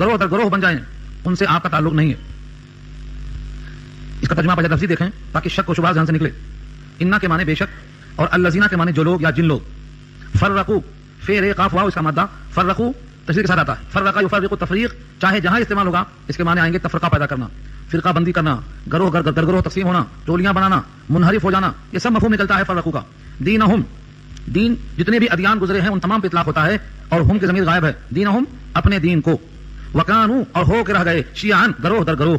گروہ در گروہ بن جائیں، ان سے آپ کا تعلق نہیں ہے. اس کا ترجمہ بجا لفظی دیکھیں تاکہ شک و شبہات ذہن سے نکلے. انا کے معنی بے شک اور الذین کے معنی جو لوگ یا جن لوگ. فرقوا فعل قاف واو اس کا مادہ فرقوا تشریح کے ساتھ آتا ہے. فرقہ یفرق تفریق، چاہے جہاں استعمال ہوگا اس کے معنی آئیں گے تفرقہ پیدا کرنا، فرقہ بندی کرنا، گروہ در گروہ تقسیم ہونا، ٹولیاں بنانا، منحرف ہو جانا. یہ سب مفہوم نکلتا ہے فرقوا کا. دینہم، دین جتنے بھی ادیان گزرے ہیں ان تمام پہ اطلاق ہوتا ہے اور ہم کی ضمیر غائب ہے. دینہم اپنے دین کو، وکانوا اور ہو کے رہ گئے، شیعان گروہ در گروہ.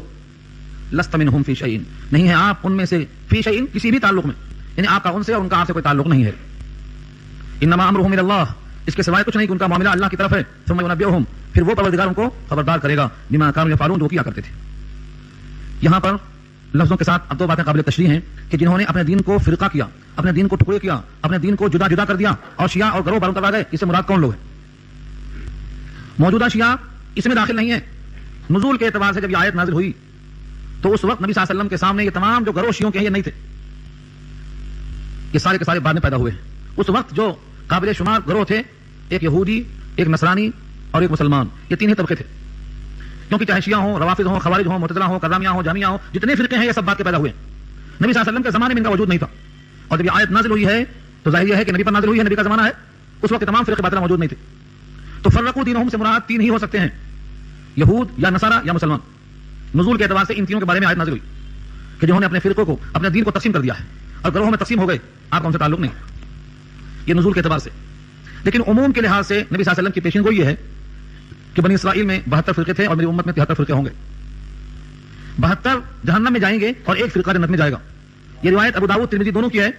لست منہم فی شیء، نہیں ہے آپ ان میں سے، فی شیء کسی بھی تعلق میں، یعنی آپ کا ان سے اور ان کا آپ سے کوئی تعلق نہیں ہے. انما امرهم الى اللہ، اس کے سوائے کچھ نہیں کہ ان کا معاملہ اللہ کی طرف ہے. ثم ينبئهم، پھر وہ پروردگار ان کو خبردار کرے گا بما كانوا يفعلون، جو کیا کرتے تھے. یہاں پر لفظوں کے ساتھ اب دو باتیں قابل تشریح ہیں کہ جنہوں نے اپنے دین کو فرقہ کیا، اپنے دین کو ٹکڑے کیا، اپنے دین کو جدا جدا کر دیا اور شیعہ اور گروہ برون کروا گئے، اس سے مراد کون لوگ ہیں؟ موجودہ شیعہ اس میں داخل نہیں ہے. نزول کے اعتبار سے جب یہ آیت نازل ہوئی تو اس وقت نبی صلی اللہ علیہ وسلم کے سامنے یہ تمام جو گروہ شیعوں کے ہیں یہ نہیں تھے، یہ سارے کے سارے بعد میں پیدا ہوئے ہیں. اس وقت جو قابل شمار گروہ تھے، ایک یہودی، ایک نصرانی اور ایک مسلمان، یہ تین ہی طبقے تھے. کیونکہ چاہے شیعہ ہوں، روافض ہوں، خوارج ہوں، معتزلہ ہوں، کررامیہ ہوں، جہمیہ ہوں، جتنے فرقے ہیں یہ سب بعد کے پیدا ہوئے ہیں. نبی صلی اللہ علیہ وسلم کے زمانے میں ان کا وجود نہیں تھا، اور جب یہ آیت نازل ہوئی ہے تو ظاہر یہ ہے کہ نبی پر نازل ہوئی ہے، نبی کا زمانہ ہے، اس وقت تمام فرقے باطلہ موجود نہیں تھے. تو فرقوا دینہم سے مراد تین ہی ہو سکتے ہیں، یہود یا نصارہ یا مسلمان. نزول کے اعتبار سے ان تینوں کے بارے میں آیت نازل ہوئی کہ جنہوں نے اپنے فرقوں کو، اپنے دین کو تقسیم کر دیا ہے اور گروہوں میں تقسیم ہو گئے، آپ کا ان سے تعلق نہیں. یہ نزول کے اعتبار سے. لیکن عموم کے لحاظ سے نبی صلی اللہ علیہ وسلم کی پیشین گوئی یہ ہے کہ بنی اسرائیل میں 72 فرقے تھے اور میری امت میں 73 فرقے ہوں گے. 72 جہنم میں جائیں گے اور ایک فرقہ جنت میں جائے گا. یہ روایت ابو داؤد ترمذی دونوں کی ہے.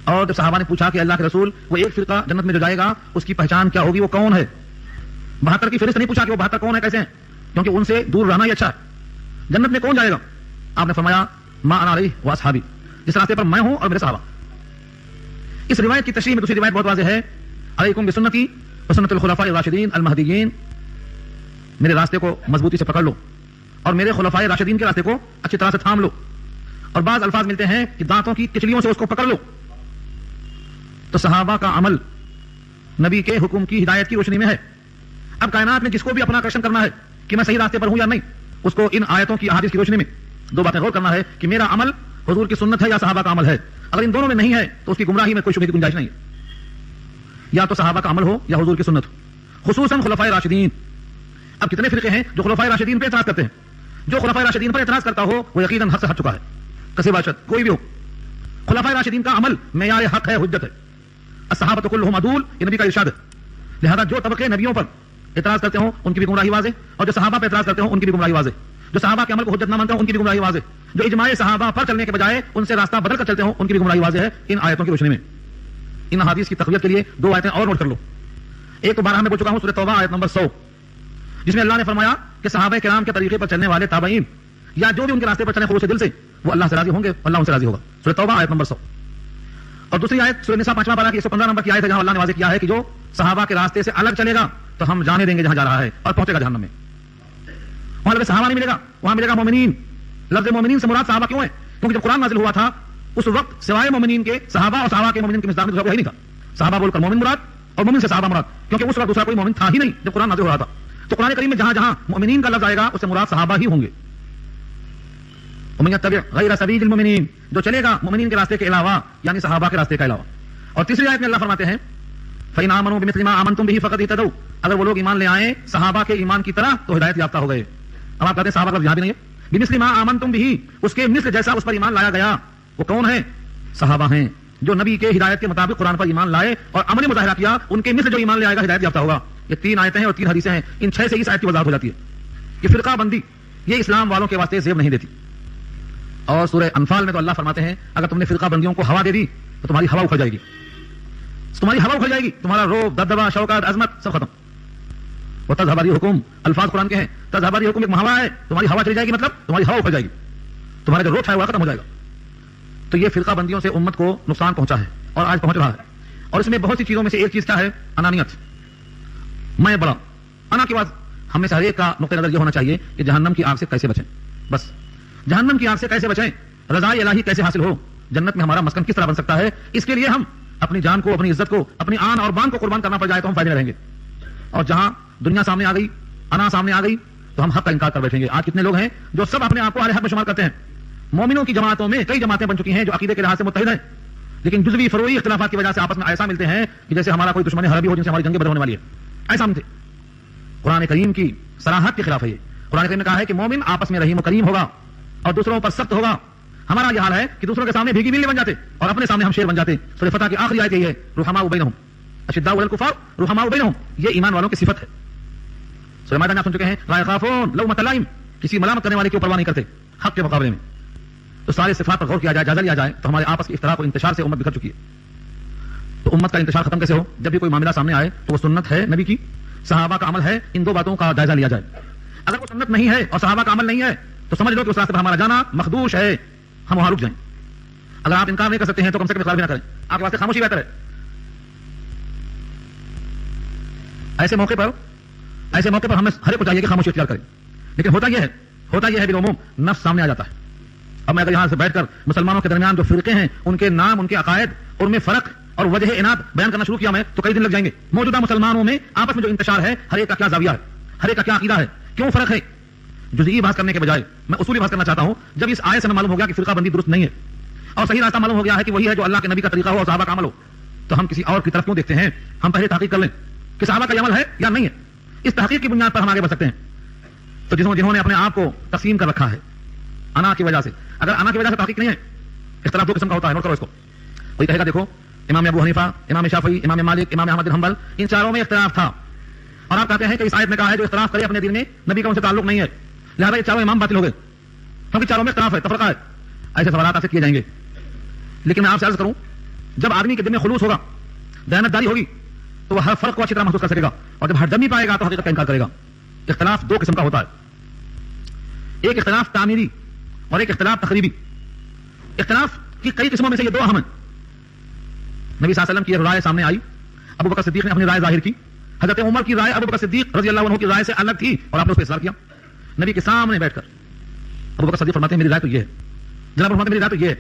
اور جب صحابہ نے پوچھا کہ اللہ کے رسول وہ ایک فرقہ جنت میں جو جائے گا اس کی پہچان کیا ہوگی، وہ کون ہے؟ 72 کی فہرست نہیں پوچھا کہ وہ 72 کون ہے، کیسے ہیں، کیونکہ ان سے دور رہنا ہی اچھا ہے. جنت میں کون جائے گا؟ آپ نے فرمایا ما انا علیہ و اصحابی، جس راستے پر میں ہوں اور میرے صحابہ. اس روایت کی تشریح میں دوسری روایت بہت واضح ہے، علیکم بسنتی وسنت الخلفاء الراشدین المہدیین، میرے راستے کو مضبوطی سے پکڑ لو اور میرے خلفائے راشدین کے راستے کو اچھی طرح سے تھام لو. اور بعض الفاظ ملتے ہیں کہ دانتوں کی کچلیوں سے اس کو پکڑ لو. تو صحابہ کا عمل نبی کے حکم کی ہدایت کی روشنی میں ہے. اب کائنات میں جس کو بھی اپنا آکرشن کرنا ہے کہ میں صحیح راستے پر ہوں یا نہیں، اس کو ان آیتوں کی احادیث کی روشنی میں دو باتیں غور کرنا ہے کہ میرا عمل حضور کی سنت ہے یا صحابہ کا عمل ہے. اگر ان دونوں میں نہیں ہے تو اس کی گمراہی میں کوئی شبہے کی گنجائش نہیں ہے. یا تو صحابہ کا عمل ہو یا حضور کی سنت ہو، خصوصاً خلفائے راشدین. اب کتنے فرقے ہیں جو خلفائے راشدین پہ اعتراض کرتے ہیں؟ جو خلفائے راشدین پر اعتراض کرتا ہو وہ یقیناً حق سے ہٹ چکا ہے، کسی باشد کوئی بھی ہو. خلفائے راشدین کا عمل معیار حق ہے، حجت ہے. الصحابۃ کلھم عدول، یہ نبی کا ارشاد ہے. لہذا جو طبقے نبیوں پر اعتراض کرتے ہوں ان کی بھی گمراہی واضح، اور جو صحابہ پہ اعتراض کرتے ہوں ان کی بھی گمراہی واضح. جو صحابہ کے عمل کو حجت نہ مانتے ہوں ان کی بھی گمراہی واضح. جو اجماع صحابہ پر چلنے کے بجائے ان سے راستہ بدل کر چلتے ہوں ان کی بھی گمراہی واضح ہے ان آیتوں کی روشنی میں. ان احادیث کی تقویت کے لیے دو آیتیں اور نوٹ کر لو. ایک تو 12 میں بول چکا ہوں، سورۃ توبہ آیت نمبر 100، جس میں اللہ نے فرمایا کہ صحابہ کرام کے طریقے پر چلنے والے تابعین یا جو بھی ان کے راستے پر چلیں خلوص دل سے، وہ اللہ سے راضی ہوں گے، اللہ ان سے راضی ہوگا. سورۃ توبہ آیت نمبر 100. اور دوسری آیت سورۃ نساء 5واں پارہ کی 115 نمبر کی آیت ہے، جہاں اللہ نے واضح کیا ہے کہ جو صحابہ کے راستے سے الگ چلے گا تو ہم جانے دیں گے جہاں جا رہا ہے اور پہنچے گا جہنم میں. وہاں لفظ صحابہ نہیں ملے گا، وہاں ملے گا مومنین. لفظ مومنین سے مراد صحابہ کیوں ہے؟ کیونکہ جب قرآن نازل ہوا تھا اس وقت سوائے مومنین کے صحابہ اور صحابہ کے مومنین کی مصداق میں دوسرا کوئی نہیں تھا. صحابہ بول کر مومن مراد اور مومن سے صحابہ مراد، کیونکہ اس وقت دوسرا کوئی مومن تھا ہی نہیں جب قرآن نازل ہو رہا تھا. تو قرآن کریم میں جہاں جہاں مومنین کا لفظ آئے گا اس سے مراد صحابہ ہی ہوں گے. ومن یتبع غیر سبیل المؤمنین، جو چلے گا مومنین کے راستے کے علاوہ یعنی صحابہ کے راستے کے علاوہ. اور تیسری آیت میں اللہ فرماتے ہیں فإن آمنوا بمثل ما آمنتم به فقد اهتدوا، اگر وہ لوگ ایمان لے آئیں صحابہ کے ایمان کی طرح تو ہدایت یافتہ ہو گئے. اب آپ کہتے ہیں صحابہ کا یہاں بھی نہیں ہے، بمثل ما آمنتم به، اس کے مثل جیسا اس پر ایمان لایا گیا. وہ کون ہے؟ صحابہ ہیں جو نبی کے ہدایت کے مطابق قرآن پر ایمان لائے اور عملی مظاہرہ کیا. ان کے مثل جو ایمان لے آئے گا ہدایت یافتہ ہوگا. یہ 3 آیتیں ہیں اور 3 حدیثیں ہیں. ان 6 سے اس آیت کی وضاحت ہو جاتی ہے کہ فرقہ بندی یہ اسلام والوں کے واسطے زیب نہیں دیتی. اور سورہ انفال میں تو اللہ فرماتے ہیں اگر تم نے فرقہ بندیوں کو ہوا دے دی تو تمہاری ہوا اکھڑ جائے گی، تمہاری ہوا اکھڑ جائے گی، تمہارا روب، دبدبہ، شوکت، عظمت سب ختم. وہ تذهب ريحكم، الفاظ قرآن کے ہیں. تذهب ريحكم ایک محاورہ ہے، تمہاری ہوا چلی جائے گی مطلب تمہاری ہوا اکھڑ جائے گی، تمہارا جو روب ہے وہ ختم ہو جائے گا. تو یہ فرقہ بندیوں سے امت کو نقصان پہنچا ہے اور آج پہنچ رہا ہے. اور اس میں بہت سی چیزوں میں سے ایک چیز کیا ہے؟ انانیت. میں بڑا. انا کے بعد ہم میں سے ہر ایک کا نقطہ نظر یہ ہونا چاہیے کہ جہنم کی آگ سے کیسے بچیں. بس جہنم کی آگ سے کیسے بچیں، رضا الہی کیسے حاصل ہو، جنت میں ہمارا مسکن کس طرح بن سکتا ہے. اس کے لیے ہم اپنی جان کو، اپنی عزت کو، اپنی آن اور بان کو قربان کرنا پڑ جائے تو ہم فائدے میں رہیں گے. اور جہاں دنیا سامنے آ گئی، انا سامنے آ گئی تو ہم حق کا انکار کر بیٹھیں گے. آج کتنے لوگ ہیں جو سب اپنے آپ کو اہل حق میں شمار کرتے ہیں. مومنوں کی جماعتوں میں کئی جماعتیں بن چکی ہیں جو عقیدے کے لحاظ سے متحد ہیں, لیکن جزوی فروعی اختلافات کی وجہ سے آپس میں ایسا ملتے ہیں کہ جیسے ہمارا کوئی دشمن حربی ہو جن سے ہماری جنگیں بدل ہونے والی ہے. ایسا ملتے. قرآن کریم کی صراحت کے خلاف ہے یہ. قرآن کریم نے کہا ہے کہ مومن آپس میں رحیم و کریم ہوگا اور دوسروں پر سخت ہوگا. ہمارا یہ حال ہے کہ دوسروں کے سامنے بھیگی بلی بن جاتے اور اپنے سامنے ہم شیر بن جاتے. سورہ فتح کی آخری آیت یہی ہے, رحماء بینہم اشداء علی الکفار رحماء بینہم. یہ ایمان والوں کی صفت ہے. سورہ مائدہ میں آپ سن چکے ہیں, لا یخافون لومۃ لائم, کسی ملامت کرنے والے کی پرواہ نہیں کرتے حق کے مقابلے میں. تو سارے صفات پر غور کیا جائے, جائزہ لیا جائے تو ہمارے آپس کے افتراق اور انتشار سے امت بکھر چکی ہے. تو امت کا انتشار ختم کیسے ہو؟ جب بھی کوئی معاملہ سامنے آئے تو وہ سنت ہے نبی کی, صحابہ کا عمل ہے, ان دو باتوں کا جائزہ لیا جائے. اگر وہ سنت نہیں ہے اور صحابہ کا عمل نہیں ہے تو سمجھ لو کہ اس راستے پر ہمارا جانا مخدوش ہے, ہم وہاں رک جائیں. اگر آپ انکار نہیں کر سکتے ہیں تو کم سے کم اقرار بھی نہ کریں, آپ کے واسطے خاموشی بہتر ہے. ایسے موقع پر ہمیں ہر ایک کو چاہیے کہ خاموشی اختیار کریں. لیکن ہوتا یہ ہے بالعموم نفس سامنے آ جاتا ہے. اب میں اگر یہاں سے بیٹھ کر مسلمانوں کے درمیان جو فرقے ہیں ان کے نام, ان کے عقائد اور ان میں فرق اور وجہ اناد بیان کرنا شروع کیا میں تو کئی دن لگ جائیں گے. موجودہ مسلمانوں میں آپس میں جو انتشار ہے, ہر ایک کا کیا زاویہ ہے, ہر ایک کا کیا عقیدہ ہے, کیوں فرق ہے, جزئی بحث کرنے کے بجائے میں اصولی بحث کرنا چاہتا ہوں. جب اس آیت سے معلوم ہو گیا کہ فرقہ بندی درست نہیں ہے اور صحیح راستہ معلوم ہو گیا ہے کہ وہی ہے جو اللہ کے نبی کا طریقہ ہو اور صحابہ کا عمل ہو, تو ہم کسی اور کی طرف کیوں دیکھتے ہیں؟ ہم پہلے تحقیق کر لیں کہ صحابہ کا عمل ہے یا نہیں ہے. اس تحقیق کی بنیاد پر ہم آگے بڑھ سکتے ہیں. تو جنہوں نے اپنے آپ کو تقسیم کر رکھا ہے انا کی وجہ سے, اگر انا کی وجہ سے تحقیق نہیں ہے, اختلاف دو قسم کا ہوتا ہے, نوٹ کرو اس کو. کوئی کہے گا دیکھو امام ابو حنیفہ, امام شافعی, امام مالک, امام احمد بن حنبل, ان چاروں میں اختلاف تھا اور آپ کہتے ہیں کہ اس آیت میں کہا ہے جو اختلاف کرے اپنے دین میں نبی کا ان سے تعلق نہیں ہے, لہذا یہ چاروں امام باطل ہو گئے کیونکہ چاروں میں اختلاف ہے, تفرقہ ہے. ایسے سوالات آپ سے کیے جائیں گے. لیکن میں آپ سے عرض کروں, جب آدمی کے دل میں خلوص ہوگا, دیانتداری ہوگی, تو وہ ہر فرق کو اچھی طرح محسوس کر سکے گا, اور جب ہر دمی پائے گا تو حقیقت کا انکار کرے گا. اختلاف دو قسم کا ہوتا ہے, ایک اختلاف تعمیری اور ایک اختلاف تقریبی. اختلاف کی کئی قسموں میں سے یہ دو اہم ہیں. نبی صلی اللہ علیہ وسلم کی رائے سامنے آئی, ابو بکر صدیق نے اپنی رائے ظاہر کی. حضرت عمر کی رائے ابو بکر صدیق رضی اللہ عنہ کی رائے سے الگ تھی اور آپ نے اس پہ اصرار کیا. نبی کے سامنے بیٹھ کر ابو بکر صدیق فرماتے ہیں میری رائے تو یہ ہے, جناب فرماتے ہیں میری رائے تو یہ ہے.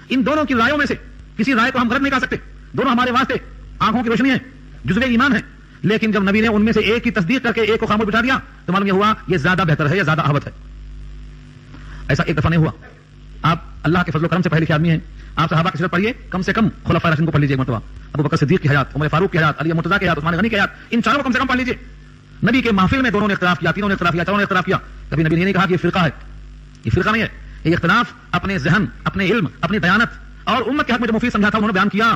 ان دونوں کی رائےوں میں سے کسی رائے کو ہم غلط نہیں کر سکتے, دونوں ہمارے واسطے آنکھوں کی روشنی ہے, جزو ایمان ہے. لیکن جب نبی نے ان میں سے ایک کی تصدیق کر کے ایک کو خاموش بٹھا دیا تو معلوم یہ ہوا یہ زیادہ بہتر ہے یا زیادہ احوط ہے. ایسا ایک دفعہ نہیں ہوا. آپ اللہ کے فضل و کرم سے پہلے کے آدمی ہیں, آپ صحابہ کی سیرت پڑھیے, کم سے کم خلفاء راشدین کو پڑھ لیجیے ایک مرتبہ. ابو بکر صدیق کی حیات, عمر فاروق کی حیات, علی مرتضیٰ کی حیات, عثمان غنی کی حیات, ان چاروں کو کم سے کم پڑھ لیجیے. نبی کے محفل میں دونوں نے اختلاف کیا, تینوں نے اختلاف کیا, چاروں نے اختلاف کیا. کبھی نبی نے نہیں کہا کہ یہ فرقہ ہے, یہ فرقہ نہیں ہے. یہ اختلاف اپنے ذہن, اپنے علم, اپنی دیانت اور امت کے حق میں جو مفید سمجھا تھا انہوں نے بیان کیا.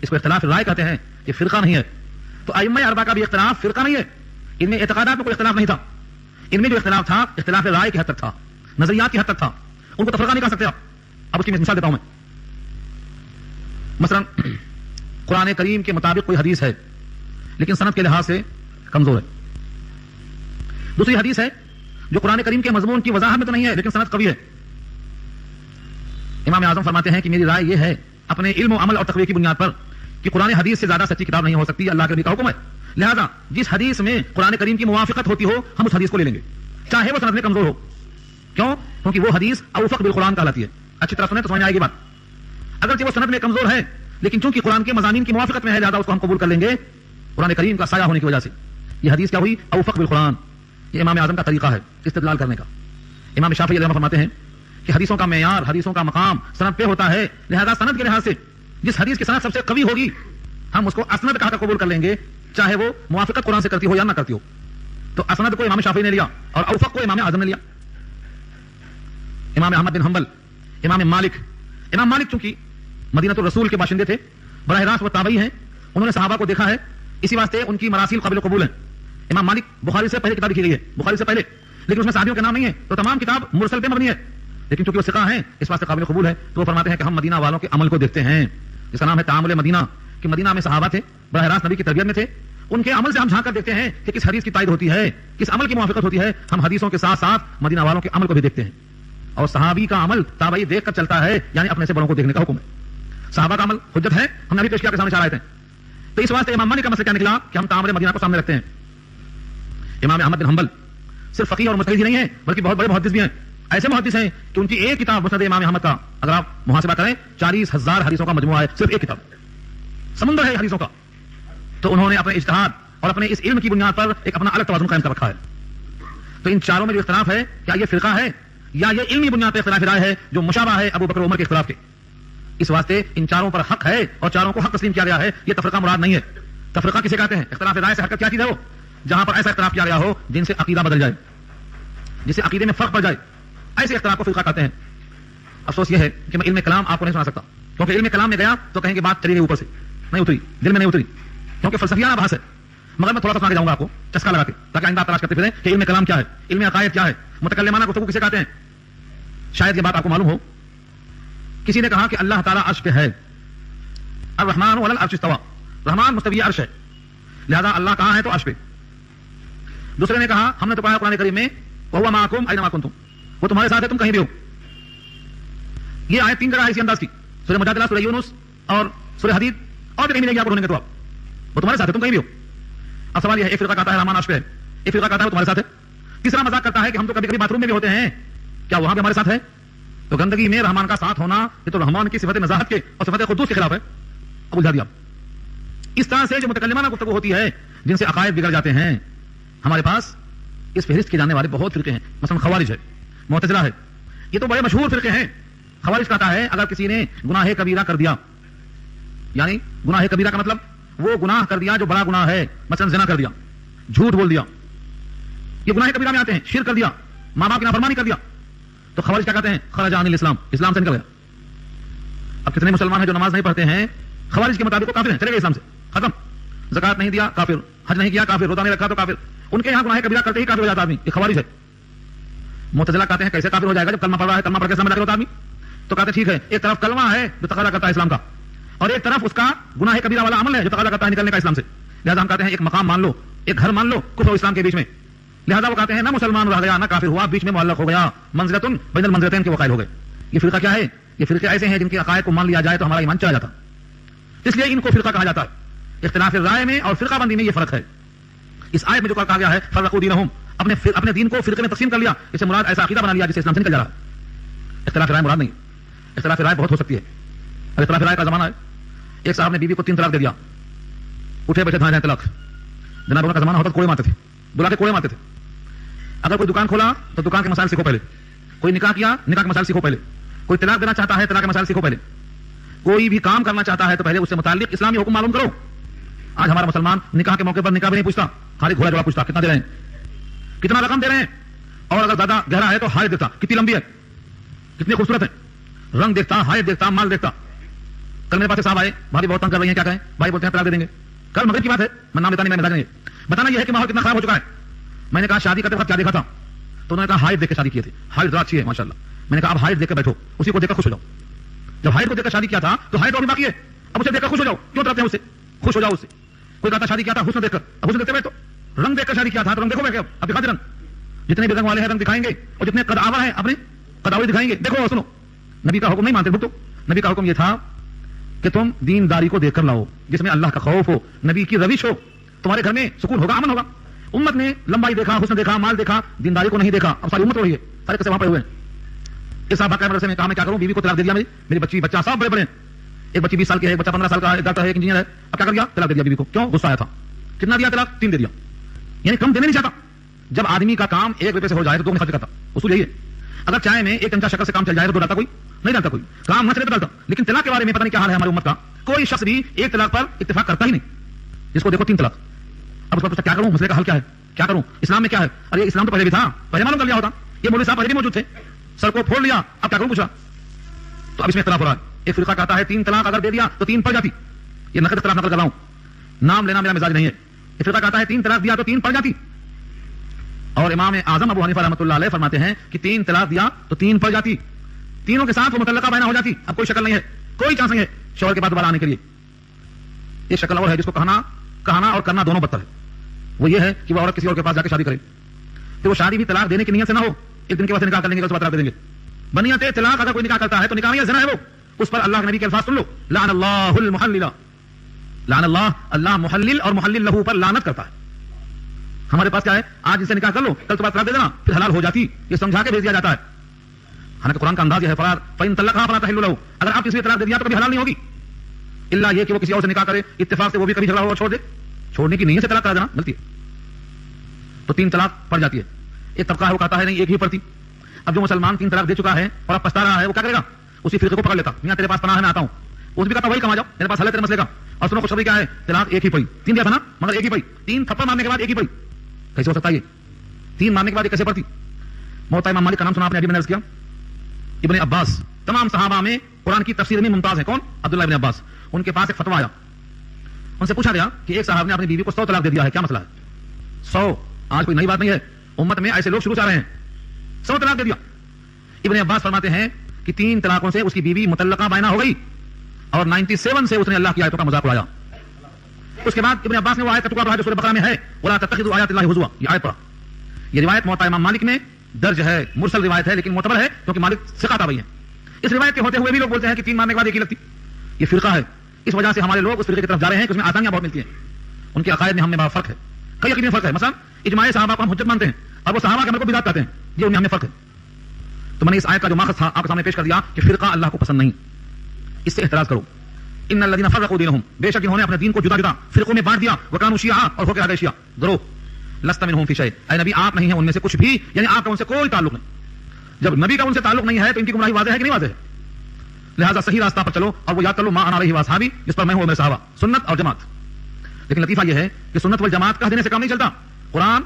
اس کو اختلاف رائے کہتے ہیں, یہ فرقہ نہیں ہے. تو ائمہ اربعہ کا بھی اختلاف فرقہ نہیں ہے. ان میں اعتقادات میں کوئی اختلاف نہیں تھا, ان میں جو اختلاف تھا اختلاف رائے کی حد تک تھا, نظریات کی حد تک تھا. ان کو تفرقہ نہیں کر سکتے آپ. اب اس کی مثال دیتا ہوں میں. مثلا قرآن کریم کے مطابق کوئی حدیث ہے لیکن سند کے لحاظ سے کمزور ہے. دوسری حدیث ہے جو قرآن کریم کے مضمون کی وضاحت میں تو نہیں ہے لیکن سند قوی ہے. امام اعظم فرماتے ہیں کہ میری رائے یہ ہے اپنے علم و عمل اور تقوی کی بنیاد پر کہ قرآن حدیث سے زیادہ سچی کتاب نہیں ہو سکتی, اللہ کے نبی کا حکم ہے. لہذا جس حدیث میں قرآن کریم کی موافقت ہوتی ہو ہم اس حدیث کو لے لیں گے چاہے وہ سند میں کمزور ہو. کیوں؟ کیونکہ وہ حدیث اوفق بالقرآن کہلاتی ہے. اچھی طرح سنیں تو سمجھ آئے گی بات. اگرچہ وہ سند میں کمزور ہے لیکن چونکہ قرآن کے مضامین کی موافقت میں ہے لہذا اس کو ہم قبول کر لیں گے قرآن کریم کا سایہ ہونے کی وجہ سے. یہ حدیث کیا ہوئی؟ اوفق بالقرآن. یہ امام اعظم کا طریقہ ہے استدلال کرنے کا. امام شافعی رحمہ اللہ فرماتے ہیں کہ حدیثوں کا معیار, حدیثوں کا مقام سند پہ ہوتا ہے, لہذا سند کے لحاظ سے جس حدیث کی سند سب سے قوی ہوگی ہم اس کو اسند کہا کر قبول کر لیں گے چاہے وہ موافقت قرآن سے کرتی ہو یا نہ کرتی ہو. تو اسند کو امام شافعی نے لیا اور اوفق کو امام اعظم نے لیا. امام احمد بن حنبل, امام مالک چونکہ مدینہ الرسول کے باشندے تھے, براہ راست وہ تابعی ہیں, انہوں نے صحابہ کو دیکھا ہے, اسی واسطے ان کی مراسیل قابل قبول ہیں. امام مالک بخاری سے پہلے کتاب لکھی گئی ہے, بخاری سے پہلے, لیکن اس میں صحابیوں کے نام نہیں ہے تو تمام کتاب مرسل پہ مبنی ہے. لیکن چونکہ وہ ثقہ ہیں اس واسطے قابل قبول ہے. تو وہ فرماتے ہیں کہ ہم مدینہ والوں کے عمل کو دیکھتے ہیں جس کا نام ہے تعامل مدینہ, کہ مدینہ میں صحابہ تھے, براہ راست نبی کی تربیت میں تھے, ان کے عمل سے ہم جھانک کر دیکھتے ہیں کہ کس حدیث کی تائید ہوتی ہے, کس عمل کی موافقت ہوتی ہے. ہم حدیثوں کے ساتھ ساتھ مدینہ والوں کے عمل کو بھی دیکھتے ہیں اور صحابی کا عمل تابعی دیکھ کر چلتا ہے, یعنی اپنے سے بڑوں کو دیکھنے کا حکم ہے. صحابہ کا عمل حجت ہے, ہم نے ابھی پیش کیا کے سامنے 4 آیتیں. تو اس واسطے امام مالک کا مسئلہ کیا نکلا کہ ہم تعامل مدینہ کو سامنے رکھتے ہیں. امام احمد بن حنبل صرف فقیہ اور مجتہد ہی نہیں ہیں بلکہ بہت بڑے محدث بھی ہیں. ایسے محدث ہیں کہ ان کی ایک کتاب مسند امام احمد کا اگر آپ محاسبہ کریں 40,000 حدیثوں کا مجموعہ ہے, صرف ایک کتاب, سمندر ہے حدیثوں کا. تو انہوں نے اپنے اجتہاد اور اپنے اس علم کی بنیاد پر ایک اپنا الگ توازن قائم کر رکھا ہے. تو ان چاروں میں جو اختلاف ہے کیا یہ فرقہ ہے یا یہ علمی بنیاد پر اختلاف رائے ہے جو مشابہ ہے ابو بکر عمر کے اختلاف کے؟ اس واسطے ان چاروں پر حق ہے اور چاروں کو حق تسلیم کیا گیا ہے. یہ تفرقہ مراد نہیں ہے. تفرقہ کسے کہتے ہیں؟ اختلاف رائے سے حرکت کیا چیز ہے؟ وہ جہاں پر ایسا اختلاف کیا گیا ہو جن سے عقیدہ بدل جائے, جس سے عقیدے میں فرق پڑ جائے, ایسے اختلاف کو فرقہ کہتے ہیں. افسوس یہ ہے کہ میں علم کلام آپ کو نہیں سنا سکتا, کیونکہ علم کلام میں گیا تو کہیں گے بات چلی گئی اوپر سے, نہیں اتری, دل میں نہیں اتری, کیونکہ فلسفیانہ بحث ہے. مگر میں تھوڑا سا سنا کے جاؤں گا آپ کو چسکا لگا کے, تاکہ آئندہ آپ تلاش کرتے پھریں کہ علم کلام کیا ہے, علم عقائد کیا ہے, متکلمانہ گفتگو کسے کہتے ہیں. شاید یہ بات آپ کو معلوم ہو. کسی نے کہا کہ اللہ تعالیٰ عرش پہ ہے, الرحمن علی العرش استوى, رحمان مستوی عرش ہے, لہذا اللہ کہاں ہے تو عرش پہ. دوسرے نے کہا ہم نے تو پڑھا قرآن کریم میں وَهُوَ مَعَكُمْ أَيْنَمَا كُنْتُمْ, وہ تمہارے ساتھ ہے تم کہیں بھی ہو. یہ آیت 3 جگہ ہے اسی انداز کی, سورہ مجادلہ, سورہ یونس اور سورہ حدید, اور بھی کہیں ملے گی آپ پڑھنے کے تو آپ, وہ تمہارے ساتھ ہے تم کہیں بھی ہو. اب سوال یہ ہے, ایک فرقہ کہتا ہے رحمان عرش پہ ہے, ایک فرقہ کہتا ہے وہ تمہارے ساتھ ہے, تیسرا مذاق کرتا ہے کہ ہم تو کبھی کبھی باتھ روم میں بھی ہوتے ہیں, کیا وہاں پہ ہمارے ساتھ ہے؟ تو گندگی میں رحمان کا ساتھ ہونا یہ تو رحمان کی صفت نزاہت کے اور صفت قدوس کے خلاف ہے. اب الجھا دیا. اس طرح سے جو متکلمانہ گفتگو ہوتی ہے جن سے عقائد بگڑ جاتے ہیں, ہمارے پاس اس فہرست کے جاننے والے بہت فرقے ہیں. مثلا خوارج ہے, معتزلہ ہے, یہ تو بڑے مشہور فرقے ہیں. خوارج کہتا ہے اگر کسی نے گناہ کبیرہ کر دیا, یعنی گناہ کبیرہ کا مطلب وہ گناہ کر دیا جو بڑا گناہ ہے, مثلا زنا کر دیا, جھوٹ بول دیا, یہ گناہ کبیرہ میں آتے ہیں. شرک کر دیا, ماں باپ کی نافرمانی کر دیا, تو خوارج کیا کہتے ہیں؟ خرج عن الاسلام, اسلام سے نکل گیا. اب کتنے مسلمان ہیں جو نماز نہیں پڑھتے ہیں, خوارج کے مطابق وہ کافر ہیں, چلے گئے اسلام سے, ختم. زکات نہیں دیا کافر, حج نہیں کیا کافر, روزہ نہیں رکھا تو کافر. ان کے یہاں گناہ کبیرہ کرتے ہی کافر ہو جاتا آدمی, یہ خوارج ہے. معتزلہ کہتے ہیں کیسے کافر ہو جائے گا جب کلمہ پڑھ رہا ہے, کلمہ پڑھ کے اسلام میں داخل ہوتا آدمی. تو کہتے ہیں ٹھیک ہے, ایک طرف کلمہ ہے جو تقاضا کرتا ہے اسلام کا, اور ایک طرف اس کا گناہ کبیرہ والا عمل ہے جو تقاضا کرتا ہے نکلنے کا اسلام سے. لہذا ہم کہتے ہیں ایک مقام مان لو, ایک گھر مان لو کفر و اسلام کے بیچ میں. لہذا وہ کہتے ہیں نہ مسلمان رہ گیا نہ کافر ہوا, بیچ میں معلق ہو گیا, منزلۃ بین المنزلتین کے وہ قائل ہو گئے. یہ فرقہ کیا ہے؟ یہ فرقے ایسے ہیں جن کے عقائد کو مان لیا جائے تو ہمارا ایمان چلا جاتا, اس لیے ان کو فرقہ کہا جاتا ہے. اختلاف رائے میں اور فرقہ بندی میں یہ فرق ہے. اس آیت میں جو کہا گیا ہے فرقوا دینہم, اپنے دین کو فرقے میں تقسیم کر لیا, اس سے مراد ایسا عقیدہ بنا لیا جس سے اسلام سے نکل جا رہا ہے. اختلاف رائے مراد نہیں. اختلاف رائے بہت ہو سکتی ہے. اختلاف رائے کا زمانہ ہے. ایک صاحب نے بیوی کو 3 طلاق دے دیا, اٹھے بیٹھے دھائیں طلاق. جناب کا زمانہ ہوتا کوڑے مارتے تھے, بلا کے کوڑے مارتے تھے. اگر کوئی دکان کھولا تو دکان کے مسائل سیکھو پہلے, کوئی نکاح کیا نکاح کے مسائل سیکھو پہلے, کوئی طلاق دینا چاہتا ہے طلاق کے مسائل سیکھو پہلے, کوئی بھی کام کرنا چاہتا ہے تو پہلے اس سے متعلق اسلامی حکم معلوم کرو. آج ہمارا مسلمان نکاح کے موقع پر نکاح بھی نہیں پوچھتا, خالی گھوڑا جوڑا پوچھتا کتنا دے رہے ہیں, کتنا رقم دے رہے ہیں, اور اگر زیادہ گہرا ہے تو ہائٹ دیکھتا, کتنی لمبی ہے, کتنی خوبصورت ہے, رنگ دیکھتا, ہائٹ دیکھتا, مال دیکھتا. کل میرے پاس صاحب آئے, بھابھی بہت تنگ کر رہی ہیں, کیا کہیں بھائی, بولتے ہیں طلاق دے دیں گے. کل مغرب کی بات ہے, میں نام لیتا نہیں, میں مزاج نہیں ہے, بتانا یہ ہے کہ ماحول کتنا خراب ہو چکا ہے. میں نے کہا شادی کرتے وقت کیا دیکھا تھا, تو انہوں نے کہا ہائٹ دیکھ کے شادی کی تھی, ہائٹ ذرا اچھی ہے ماشاءاللہ. میں نے کہا اب ہائٹ دیکھ کے بیٹھو, اسی کو دیکھ کر خوش ہو جاؤ. جب ہائٹ کو دیکھ کر شادی کیا تھا تو ہائٹ اور بھی باقی ہے, اب اسے دیکھ کر خوش ہو جاؤ. کیوں ڈرتے ہیں اس سے؟ خوش ہو جاؤ اس سے. کوئی کہتا شادی کیا تھا حسن دیکھ کر, اب حسن دیکھتے بیٹھو. رنگ دیکھ کر شادی کیا تھا تو رنگ دیکھو بیٹھ, اب دکھاتے رنگ, جتنے بھی رنگ والے ہیں رنگ دکھائیں گے, اور جتنے قدآور ہیں اپنے قداوری دکھائیں گے. دیکھو سنو, نبی کا حکم نہیں مانتے بھگتو. نبی کا حکم یہ تھا کہ تم دینداری کو دیکھ کر لاؤ جس میں اللہ کا خوف ہو, نبی کی روش ہو, تمہارے گھر میں سکون ہوگا, امن ہوگا. امت نے لمبائی دیکھا, حسن دیکھا, مال دیکھا, دینداری کو نہیں دیکھا. اب ساری امت ہو رہی ہے, سارے کیسے وہاں پڑے ہوئے ہیں. اس صاحب باقاعدہ مدرسے میں کہا میں کیا کروں, بیوی کو طلاق دے دیا, میری بچی بچہ سب بڑے بڑے ہیں, ایک بچی 20 سال کی ہے, ایک بچہ 15 سال کا ہے, ایک ڈاکٹر ہے, ایک انجینئر ہے. اب کیا کر دیا, طلاق دے دیا بیوی کو. کیوں؟ غصہ آیا تھا. کتنا دیا طلاق؟ 3 دے دیا, یعنی کم دینے نہیں چاہتا. جب آدمی کا کام 1 روپے سے ہو جائے تو 2 نہیں خرچ کرتا, اصول یہی ہے. اگر چائے میں 1 چمچہ شکر سے کام چل جائے تو 2 ڈالتا کوئی نہیں, ڈالتا کوئی, کام نہ چلے تو ڈالتا. لیکن طلاق کے بارے میں پتہ نہیں کیا حال ہے ہماری امت کا, کوئی شخص بھی 1 طلاق پر اتفاق کرتا ہی نہیں, جس کو دیکھو 3 طلاق. اب اس کو پوچھا کیا کروں, مسئلے کا حل کیا ہے, کیا کروں, اسلام میں کیا ہے؟ ارے اسلام تو پہلے بھی تھا, پہلے معلوم کر لیا ہوتا. یہ مولوی صاحب پہلے بھی موجود تھے, سر کو پھوڑ لیا, اب کیا کروں پوچھا. تو اب اس میں اختلاف ہو رہا ہے. ایک فرقہ کہتا ہے 3 طلاق اگر دے دیا تو 3 پڑ جاتی. یہ نقد اختلاف نقل کر رہا ہوں, نام لینا میرا مزاج نہیں ہے. ایک فرقہ کہتا ہے 3 طلاق دیا تو 3 پڑ جاتی, اور امام اعظم ابو حنیفہ رحمۃ اللہ علیہ فرماتے ہیں کہ 3 طلاق دیا تو 3 پڑ جاتی, تینوں کے ساتھ وہ متعلقہ بینہ ہو جاتی. اب کوئی شکل نہیں ہے, کوئی چانس نہیں ہے شوہر کے بعد دوبارہ آنے کے لیے. ایک شکل اور ہے جس کو کہنا اور کرنا دونوں بدتر ہے. وہ یہ ہے کہ وہ عورت کسی اور کے پاس جا کے شادی کرے, تو وہ شادی بھی طلاق دینے کی نیت سے نہ ہو, ایک دن کے بعد نکاح کر لیں گے, اس کے بعد طلاق دے دیں گے. بنیت طلاق اگر کوئی نکاح کرتا ہے تو نکاح میں زنا ہے, وہ اس پر اللہ کے نبی کے الفاظ سن لو, لعن اللہ المحلل, لعن اللہ, اللہ محلل اور محلل لہو پر لعنت کرتا ہے. ہمارے پاس کیا ہے, آج اسے نکاح کر لو, کل صبح طلاق دے دینا, پھر حلال ہو جاتی, یہ سمجھا کے بھیج دیا جاتا ہے. حالانکہ قرآن کا انداز یہ ہے, فإن طلقها فلا تحل له, اگر آپ کسی طلاق دے دیا تو کبھی حلال نہیں ہوگی, الا یہ کہ وہ کسی اور سے نکاح کرے اتفاق سے, وہ بھی کبھی جھگڑا ہو اور چھوڑ دے, چھوڑنے کی نیت سے طلاق کرا دینا غلطی ہے، تو 3 طلاق پڑ جاتی ہے. ایک طبقہ ہے وہ کہتا ہے نہیں ایک ہی پڑتی. اب جو مسلمان 3 طلاق دے چکا ہے اور اب پچھتا رہا ہے وہ کیا کرے گا؟ اسی فرقے کو پکڑ لیتا، میاں تیرے پاس پناہ ہے میں آتا ہوں. اس بھی کہتا وہی کما جاؤ، میرے پاس حل ہے تیرے مسئلے کا. اور سنو خوشخبری کیا ہے؟ طلاق ایک ہی پڑی. 3 دیا تھا نا مگر ایک ہی پڑی. 3 تھپڑ مارنے کے بعد ایک ہی پڑی. کیسے ہو سکتا ہے یہ؟ 3 مارنے کے بعد کیسے پڑتی؟ موتا امام مالک کا نام سنا آپ نے؟ ابھی میں نے عرض کیا ابن عباس تمام صحابہ میں قرآن کی تفسیر میں ممتاز ہے. کون؟ عبداللہ ابن عباس. ان کے پاس ایک فتویٰ آیا، ان سے پوچھا گیا کہ ایک صاحب نے اپنی بیوی کو 100 طلاق دے دیا ہے، کیا مسئلہ ہے؟ 100 آج کوئی نئی بات نہیں ہے، امت میں ایسے لوگ شروع سے آ رہے ہیں. 100 طلاق دے دیا. ابن عباس فرماتے ہیں کہ 3 طلاقوں سے اس کی بیوی مطلقہ بائنہ ہو گئی اور 97 سے اس نے اللہ کی آیتوں کا مذاق اڑایا. اس کے بعد ابن عباس نے وہ آیت کا ٹکڑا پڑھا جو سورہ بقرہ میں ہے، وَلَا تَتَّخِذُوا آیَاتِ اللَّهِ هُزُوًا. یہ آیت پڑھا. یہ روایت موطا امام مالک میں درج ہے، مرسل روایت ہے لیکن معتبر ہے کیونکہ مالک ثقہ تابعی ہے. اس روایت کے ہوتے ہوئے بھی لوگ بولتے ہیں کہ 3 مارنے کے بعد ایک ہی لگتی. یہ فرقہ ہے، اس وجہ سے ہمارے لوگ اس فرقے کی طرف جا رہے ہیں کہ اس میں آسانیاں بہت ملتی ہیں. ان کے عقائد میں ہم میں بڑا فرق ہے، کئی عقیدے میں فرق ہے. مثلا اجماع صحابہ کو ہم حجت مانتے ہیں اور وہ صحابہ کے عمل کو بدعت کہتے ہیں، یہ ان میں ہم میں فرق ہے. تو میں نے اس آیت کا جو ماخذ تھا آپ کے سامنے پیش کر دیا کہ فرقہ اللہ کو پسند نہیں، اس سے اعتراض کرو. ان الذين فرقوا دينهم، بے شک انہوں نے اپنے دین کو جدا جدا فرقوں میں بانٹ دیا. وكانوا شيعا، اور ہو کے آگے شیعہ گروہ. لست منهم في شيء، اے نبی آپ نہیں ہیں ان میں سے کچھ بھی، یعنی آپ کا ان سے کوئی تعلق نہیں. جب نبی کا ان سے تعلق نہیں ہے تو ان کی گمراہی واضح ہے کہ نہیں واضح ہے؟ لہذا صحیح راستہ پر چلو اور وہ یاد کر لو ما انا علیہ واصحابی، جس پر میں ہوں میرے صحابہ، سنت اور جماعت. لیکن لطیفہ یہ ہے کہ سنت والجماعت کہہ دینے سے کام نہیں چلتا. قرآن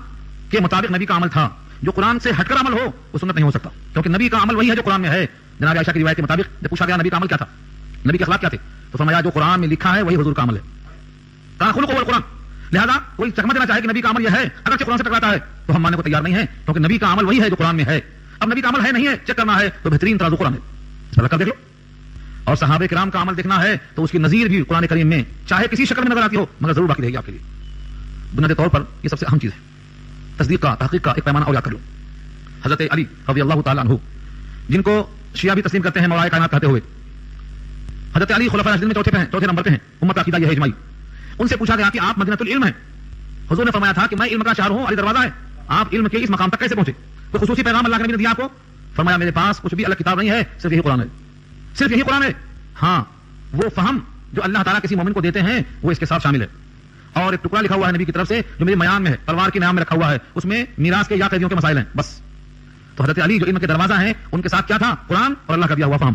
کے مطابق نبی کا عمل تھا، جو قرآن سے ہٹ کر عمل ہو وہ سنت نہیں ہو سکتا، کیونکہ نبی کا عمل وہی ہے جو قرآن میں ہے. جناب عائشہ کی روایت کے مطابق جب پوچھا گیا نبی کا عمل کیا تھا، نبی کے اخلاق کیا تھے، تو فرمایا جو قرآن میں لکھا ہے وہی حضور کا عمل ہے. کہا خلق هو القرآن. لہذا کوئی چکمہ دینا چاہے کہ نبی کا عمل یہ ہے اگرچہ قرآن سے ٹکراتا ہے تو ہم ماننے کو تیار نہیں ہیں، کیونکہ نبی کا عمل وہی ہے جو قرآن میں ہے. اب نبی کا عمل ہے نہیں ہے چیک کرنا ہے تو بہترین ترازو قرآن ہے، اس پر دیکھ لو. اور صحابہ کرام کا عمل دیکھنا ہے تو اس کی نظیر بھی قرآن کریم میں چاہے کسی شکل میں نظر آتی ہو مگر ضرور باقی رہے گی آپ کے لیے. بنیادی طور پر یہ سب سے اہم چیز ہے. تصدیق کا، تحقیق کا ایک پیمانہ اور یاد کر لو. حضرت علی رضی اللہ تعالیٰ عنہ، جن کو شیعہ بھی تسلیم کرتے ہیں مولا کائنات کہتے ہوئے، حضرت علی خلفائے راشدین میں چوتھے نمبر پہ ہیں. امت کا عقیدہ یہ ہے اجماعی. ان سے پوچھا گیا کہ آپ مدینۃ العلم ہیں، حضور نے فرمایا تھا کہ میں علم کا شہر ہوں، علی دروازہ ہے. آپ علم کے اس مقام تک کیسے پہنچے؟ کوئی خصوصی پیغام اللہ کے نبی نے دیا آپ کو؟ فرمایا میرے پاس کچھ بھی الگ کتاب نہیں ہے، صرف یہی قرآن ہے، صرف یہی قرآن ہے. ہاں وہ فہم جو اللہ تعالیٰ کسی مومن کو دیتے ہیں وہ اس کے ساتھ شامل ہے. اور ایک ٹکڑا لکھا ہوا ہے نبی کی طرف سے جو میرے میان میں ہے، تلوار کے نام میں رکھا ہوا ہے، اس میں میراث کے یا قیدیوں کے مسائل ہیں بس. تو حضرت علی جو علم کے دروازہ ہیں ان کے ساتھ کیا تھا؟ قرآن اور اللہ کا دیا ہوا فہم.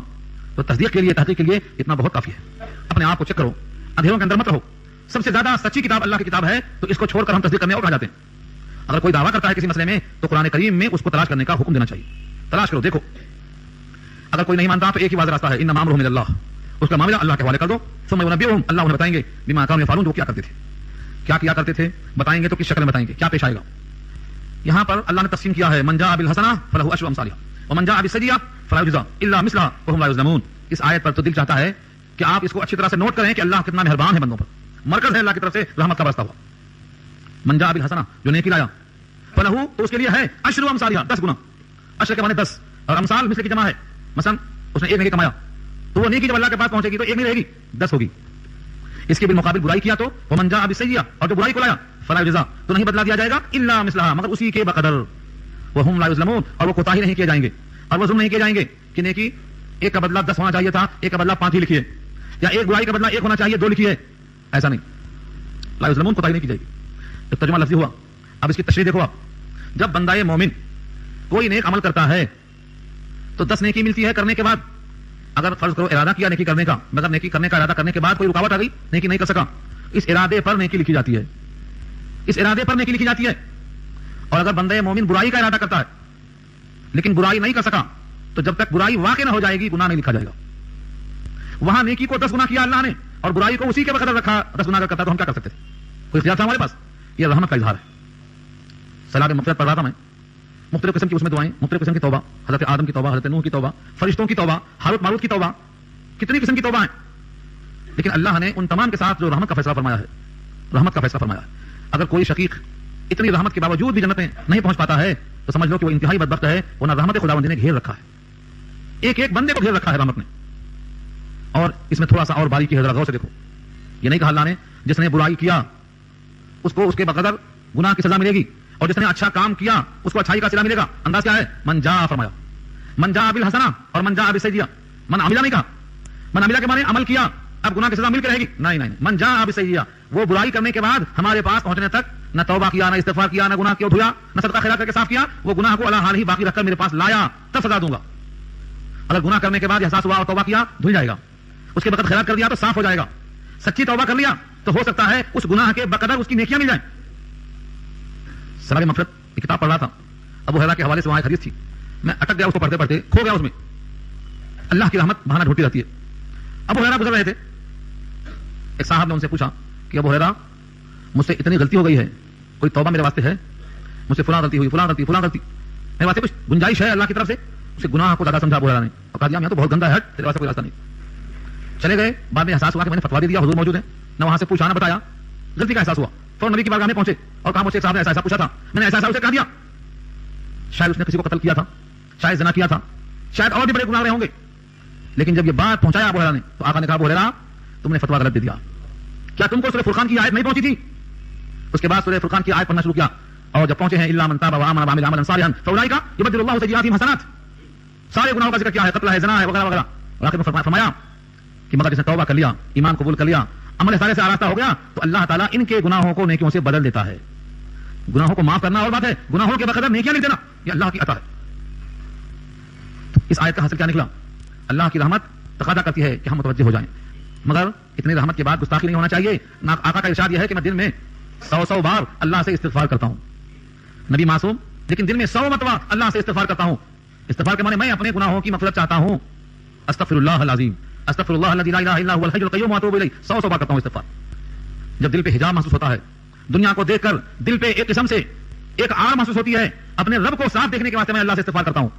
تو تصدیق کے لیے، تحقیق کے لیے اتنا بہت کافی ہے. اپنے آپ کو چیک کرو، اندھیروں کے اندر مت رہو. سب سے زیادہ سچی کتاب اللہ کی کتاب ہے، تو اس کو چھوڑ کر ہم تصدیق کرنے اور کہاں جاتے ہیں؟ اگر کوئی دعویٰ کرتا ہے کسی مسئلے میں تو قرآن کریم میں اس کو تلاش کرنے کا حکم دینا چاہیے. تلاش کرو، دیکھو. اگر کوئی نہیں مانتا تو ایک ہی واضح راستہ ہے، انما امرہ الی اللہ، اس کا معاملہ اللہ کے حوالے کر دو. ثم ینبئہم، اللہ انہیں بتائیں گے بما کانوا یفعلون، جو کیا کرتے تھے. کیا کیا کرتے تھے بتائیں گے تو کس شکل میں بتائیں گے، کیا پیش آئے گا. یہاں پر اللہ نے تقسیم کیا ہے، من جاء بالحسنہ فلہ عشر امثالها ومن جاء بالسیئۃ فلا یجزى الا مثلها وهم لا یظلمون. اس آیت پر تو دل چاہتا ہے کہ آپ اس کو اچھی طرح سے نوٹ کریں کہ اللہ کتنا مہربان ہے بندوں پر. مرکز ہے اللہ کی طرف سے رحمت کا برستا ہوا. من جاء بالحسنہ، جو نیکی لایا، فلہ، تو اس کے لیے ہے عشر امثالها، 10 گنا. عشر کے معنی 10 اور امثال مثل کی جمع ہے. مثلا اس نے ایک نیکی کمایا تو وہ نیکی جب اللہ کے پاس پہنچے گی تو ایک نہیں رہے گی، 10 ہوگی. اس کے بالمقابل برائی کیا تو ومن جاء بالسیئۃ، اور جو برائی کو لایا فلا یجزى، تو نہیں بدلا دیا جائے گا الا مثلها، مگر اسی کے بقدر. وهم لا یظلمون، اور وہ کوتاہی نہیں کیے جائیں گے اور وہ ظلم نہیں کیے جائیں گے کہ نیکی ایک کا بدلہ 10 ہونا چاہیے تھا، ایک کا بدلہ 5 ہی لکھیے، یا ایک برائی کا بدلہ 1 ہونا چاہیے 2 لکھیے. ایسا نہیں. لا یظلمون، کوتاہی نہیں کی جائے گی. تو ترجمہ لفظی ہوا. اب اس کی تشریح دیکھو. آپ جب بندہ مومن کوئی نیک عمل کرتا ہے تو 10 نیکی ملتی ہے کرنے کے بعد. اگر فرض کرو ارادہ کیا نیکی کرنے کا، مگر نیکی کرنے کا ارادہ کرنے کے بعد کوئی رکاوٹ آ گئی، نیکی نہیں کر سکا، اس ارادے پر نیکی لکھی جاتی ہے، اس ارادے پر نیکی لکھی جاتی ہے. اور اگر بندہ مومن برائی کا ارادہ کرتا ہے لیکن برائی نہیں کر سکا تو جب تک برائی واقع نہ ہو جائے گی گناہ نہیں لکھا جائے گا. وہاں نیکی کو 10 گنا کیا اللہ نے اور برائی کو اسی کے بقدر رکھا، 10 گنا کرتا تو ہم کیا کر سکتے تھے؟ کوئی اختیار تھا ہمارے پاس؟ یہ رحمت کا اظہار ہے. صلاۃ مغفرت پڑھ رہا تھا میں، مختلف قسم کی اس میں دعائیں، مختلف قسم کی توبہ، حضرت آدم کی توبہ، حضرت نوح کی توبہ، فرشتوں کی توبہ، ہاروت ماروت کی توبہ، کتنی قسم کی توبہ ہیں. لیکن اللہ نے ان تمام کے ساتھ جو رحمت کا فیصلہ فرمایا ہے، رحمت کا فیصلہ فرمایا ہے. اگر کوئی شقیق اتنی رحمت کے باوجود بھی جنت میں نہیں پہنچ پاتا ہے تو سمجھ لو کہ وہ انتہائی بدبخت ہے، ورنہ رحمت خداوند نے گھیر رکھا ہے، ایک ایک بندے کو گھیر رکھا ہے رحمت نے. اور اس میں تھوڑا سا اور باریکی ہے، ذرا غور سے دیکھو. یہ نہیں کہا اللہ نے جس نے برائی کیا اس کو اس کے بقدر گناہ کی سزا ملے گی، اور جس نے اچھا کام کیا اس کو اچھائی کا صلہ ملے گا. انداز کیا ہے؟ من جاء، فرمایا من جاء بالحسنہ اور من جاء بالسیئۃ. من عملہ نہیں کہا، من عملہ کے معنی عمل کیا، اب گناہ کی سزا مل کے رہے گی؟ نہیں، من جاء بالسیئہ، وہ برائی کرنے کے بعد ہمارے پاس پہنچنے تک نہ توبہ کیا، نہ استغفار کیا، نہ گناہ کیوں دھویا، نہ صدقہ خیرات کر کے صاف کیا، وہ گناہ کو اللہ حال ہی باقی رکھ کر میرے پاس لایا، تب سزا دوں گا۔ اگر گناہ کرنے کے بعد احساس ہوا اور توبہ کیا، دھل جائے گا، اس کے بقدر خیرات کر دیا تو صاف ہو جائے گا، سچی توبہ کر لیا تو ہو سکتا ہے اس گناہ کے بقدر اس کی نیکیاں مل جائیں۔ سراغ مغفرت کی کتاب پڑھ رہا تھا، ابو ہریرہ کے حوالے سے وہاں ایک حدیث تھی، میں اٹک گیا اس کو پڑھتے پڑھتے، کھو گیا اس میں۔ اللہ کی رحمت بہانہ ڈھونڈتی رہتی ہے۔ ابو ہریرہ گزر رہے تھے، ایک صاحب نے ان سے پوچھا کہ ابو ہریرہ مجھ سے اتنی غلطی ہو گئی ہے، کوئی توبہ میرے واسطے ہے؟ مجھ سے فلاں غلطی ہوئی، فلاں غلطی میرے واسطے کچھ گنجائش ہے اللہ کی طرف سے؟ اسے گناہ کو زیادہ سمجھا ابو ہریرہ نے اور کہا دیا میں تو بہت گندا ہے، تیرے واسطے کوئی راستہ نہیں۔ چلے گئے، بعد میں احساس ہوا کہ میں نے فتوا دے دیا، حضور موجود ہیں، نہ وہاں سے پوچھا نہ بتایا، غلطی کا احساس ہوا، فوراً نبی کی بارگاہ میں پہنچے اور کہا مجھ سے ایک صاحب نے ایسا پوچھا تھا، میں نے ایسا اسے کہہ دیا، شاید اس نے کسی کو قتل کیا تھا، شاید زنا کیا تھا، شاید اور بھی بڑے گناہ رہے ہوں گے، لیکن جب یہ بات پہنچایا ابو ہریرہ نے تو آقا نے کہا ابو ہریرہ تم نے فتوا غلط دے دیا، کیا تم کو سورہ فرقان کی آیت نہیں پہنچی تھی؟ اس کے بعد سورہ فرقان کی آیت پڑھنا شروع کیا، اور جب پہنچے ہیں الا من تاب وآمن وعمل عملا صالحا فاولئک یبدل اللہ سیئاتہم حسنات، سارے گناہوں کا ذکر کیا ہے، قتل ہے، زنا ہے، وغیرہ وغیرہ، اور آخر میں فرمایا کہ مگر جس نے توبہ کر لیا، ایمان قبول کر لیا، عمل صالح سے آراستہ ہو گیا تو اللہ تعالیٰ ان کے گناہوں کو نیکیوں سے بدل دیتا ہے۔ گناہوں کو معاف کرنا اور بات ہے، گناہوں کے بقدر نیکیاں نہیں دینا، یہ اللہ کی عطا ہے۔ اس آیت کا حاصل کیا نکلا؟ اللہ کی رحمت تقاضا کرتی ہے کہ ہم متوجہ ہو جائیں، مگر اتنی رحمت کے بعد گستاخی نہیں ہونا چاہیے۔ آقا کا ارشاد یہ ہے کہ میں دن میں 100 بار اللہ سے استغفار کرتا ہوں، نبی معصوم، لیکن دن میں 100 مرتبہ اللہ سے استغفار کرتا ہوں۔ استغفار کے معنی میں اپنے گناہوں کی مغفرت چاہتا ہوں، استغفر اللہ العظیم، استغفر اللہ الذی لا الہ الا هو الحی القیوم واتوب الیہ، 100 بار کرتا ہوں استغفار۔ جب دل پہ حجاب محسوس ہوتا ہے، دنیا کو دیکھ کر دل پہ ایک قسم سے ایک آڑ محسوس ہوتی ہے، اپنے رب کو صاف دیکھنے کے واسطے میں اللہ سے استغفار کرتا ہوں۔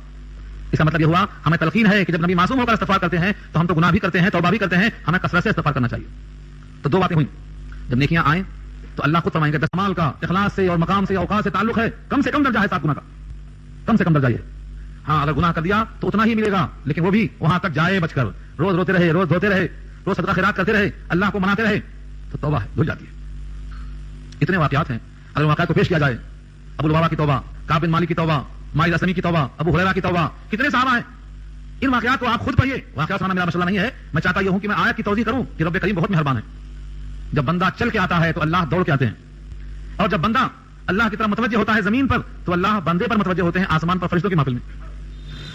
اس کا مطلب یہ ہوا ہمیں تلقین ہے کہ جب نبی معصوم ہو کر استغفار کرتے ہیں تو ہم تو گناہ بھی کرتے ہیں، توبہ بھی کرتے ہیں، ہمیں کثرت سے استغفار کرنا چاہیے۔ تو دو باتیں ہوئیں، جب نیکیاں آئیں تو اللہ خود فرمائیں گے کمال کا اخلاص سے اور مقام سے اوقات سے تعلق ہے، کم سے کم درجہ ہے 7 گناہ کا، کم سے کم درجہ یہ۔ ہاں اگر گناہ کر دیا تو اتنا ہی ملے گا، لیکن وہ بھی وہاں تک جائے بچ کر، روز روتے رہے، روز دھوتے رہے، روز صدقہ خیرات کرتے رہے، اللہ کو مناتے رہے تو توبہ ہے، دھل جاتی ہے۔ اتنے واقعات ہیں، اگر واقعات کو پیش کیا جائے، ابو لبابہ کی توبہ، کعب بن مالک کی توبہ، مائل اسلمی کی توبہ، ابو ہریرہ کی توبہ، کتنے صحابہ ہیں۔ ان واقعات کو آپ خود پڑھیے، واقعات سنانا میرا مسئلہ نہیں ہے، میں چاہتا یہ ہوں کہ میں آیت کی توضیح کروں کہ رب کریم بہت مہربان ہے۔ جب بندہ چل کے آتا ہے تو اللہ دوڑ کے آتے ہیں، اور جب بندہ اللہ کی طرف متوجہ ہوتا ہے زمین پر تو اللہ بندے پر متوجہ ہوتے ہیں آسمان پر فرشتوں کی محفل میں،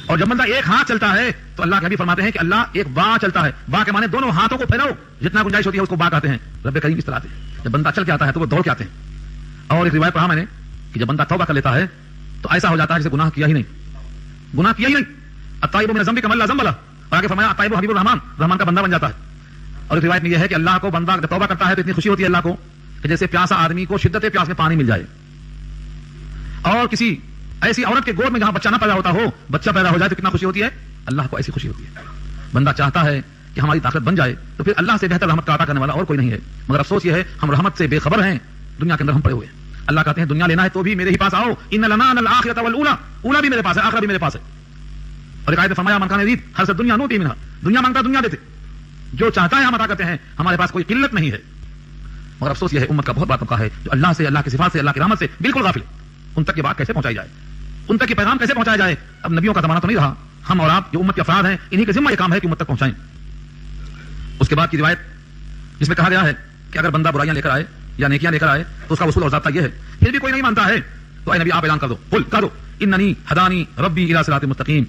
اور جب بندہ ایک ہاتھ چلتا ہے تو اللہ کے نبی فرماتے ہیں کہ اللہ ایک با چلتا ہے، با کے معنی دونوں ہاتھوں کو پھیلاؤ، جتنا گنجائش ہوتی ہے اس کو با کہتے ہیں، رب کریم اس طرح آتے ہیں۔ جب بندہ چل کے آتا ہے تو وہ دوڑ کے آتے ہیں۔ اور ایک روایت پڑھا میں نے کہ جب بندہ توبہ کر لیتا ہے تو ایسا ہو جاتا ہے جسے گناہ کیا ہی نہیں، التائب من الذنب کمن لا ذنب لہ، اور آگے فرمایا التائب حبیب الرحمن، رحمان کا بندہ بن جاتا ہے۔ اور ایک روایت میں یہ ہے کہ اللہ کو بندہ جب توبہ کرتا ہے تو اتنی خوشی ہوتی ہے اللہ کو کہ جیسے پیاسا آدمی کو شدت پیاس میں پانی مل جائے، اور کسی ایسی عورت کے گود میں جہاں بچہ نہ پیدا ہوتا ہو بچہ پیدا ہو جائے تو کتنا خوشی ہوتی ہے، اللہ کو ایسی خوشی ہوتی ہے۔ بندہ چاہتا ہے کہ ہماری طاقت بن جائے تو پھر اللہ سے بہتر رحمت کا عطا کرنے والا اور کوئی نہیں ہے، مگر افسوس یہ ہے ہم رحمت سے بے خبر ہیں، دنیا کے اندر ہم پڑے ہوئے ہیں۔ اللہ کہتے ہیں دنیا لینا ہے تو بھی میرے ہی پاس آؤ، ان لنا الآخرۃ والأولی، اولا بھی میرے پاس ہے، آخرہ بھی میرے پاس ہے۔ اور ایک آیت میں فرمایا من کان یرید حرث الدنیا نؤتیہ منہا، دنیا مانگتا دنیا دیتے، جو چاہتا ہے ہم عطا کرتے ہیں، ہمارے پاس کوئی قلت نہیں ہے۔ مگر افسوس یہ ہے امت کا بہت بڑا طبقہ ہے جو اللہ سے، اللہ کی صفات سے، اللہ کی رحمت سے بالکل غافل ہے۔ ان تک یہ بات کیسے پہنچائی جائے، ان تک یہ پیغام کیسے پہنچایا جائے؟ اب نبیوں کا زمانہ تو نہیں رہا، ہم اور آپ جو امت کے افراد ہیں انہی کے ذمہ یہ کام ہے کہ امت تک پہنچائیں۔ اس کے بعد کی روایت جس میں کہا گیا ہے کہ اگر بندہ برائیاں لے کر آئے یا نیکیاں لے کر آئے تو اس کا اصول اور ضابطہ یہ ہے، پھر بھی کوئی نہیں مانتا ہے تو اے نبی آپ اعلان کر دو، قل کہہ دو اننی ہدانی ربی الی صراط مستقیم،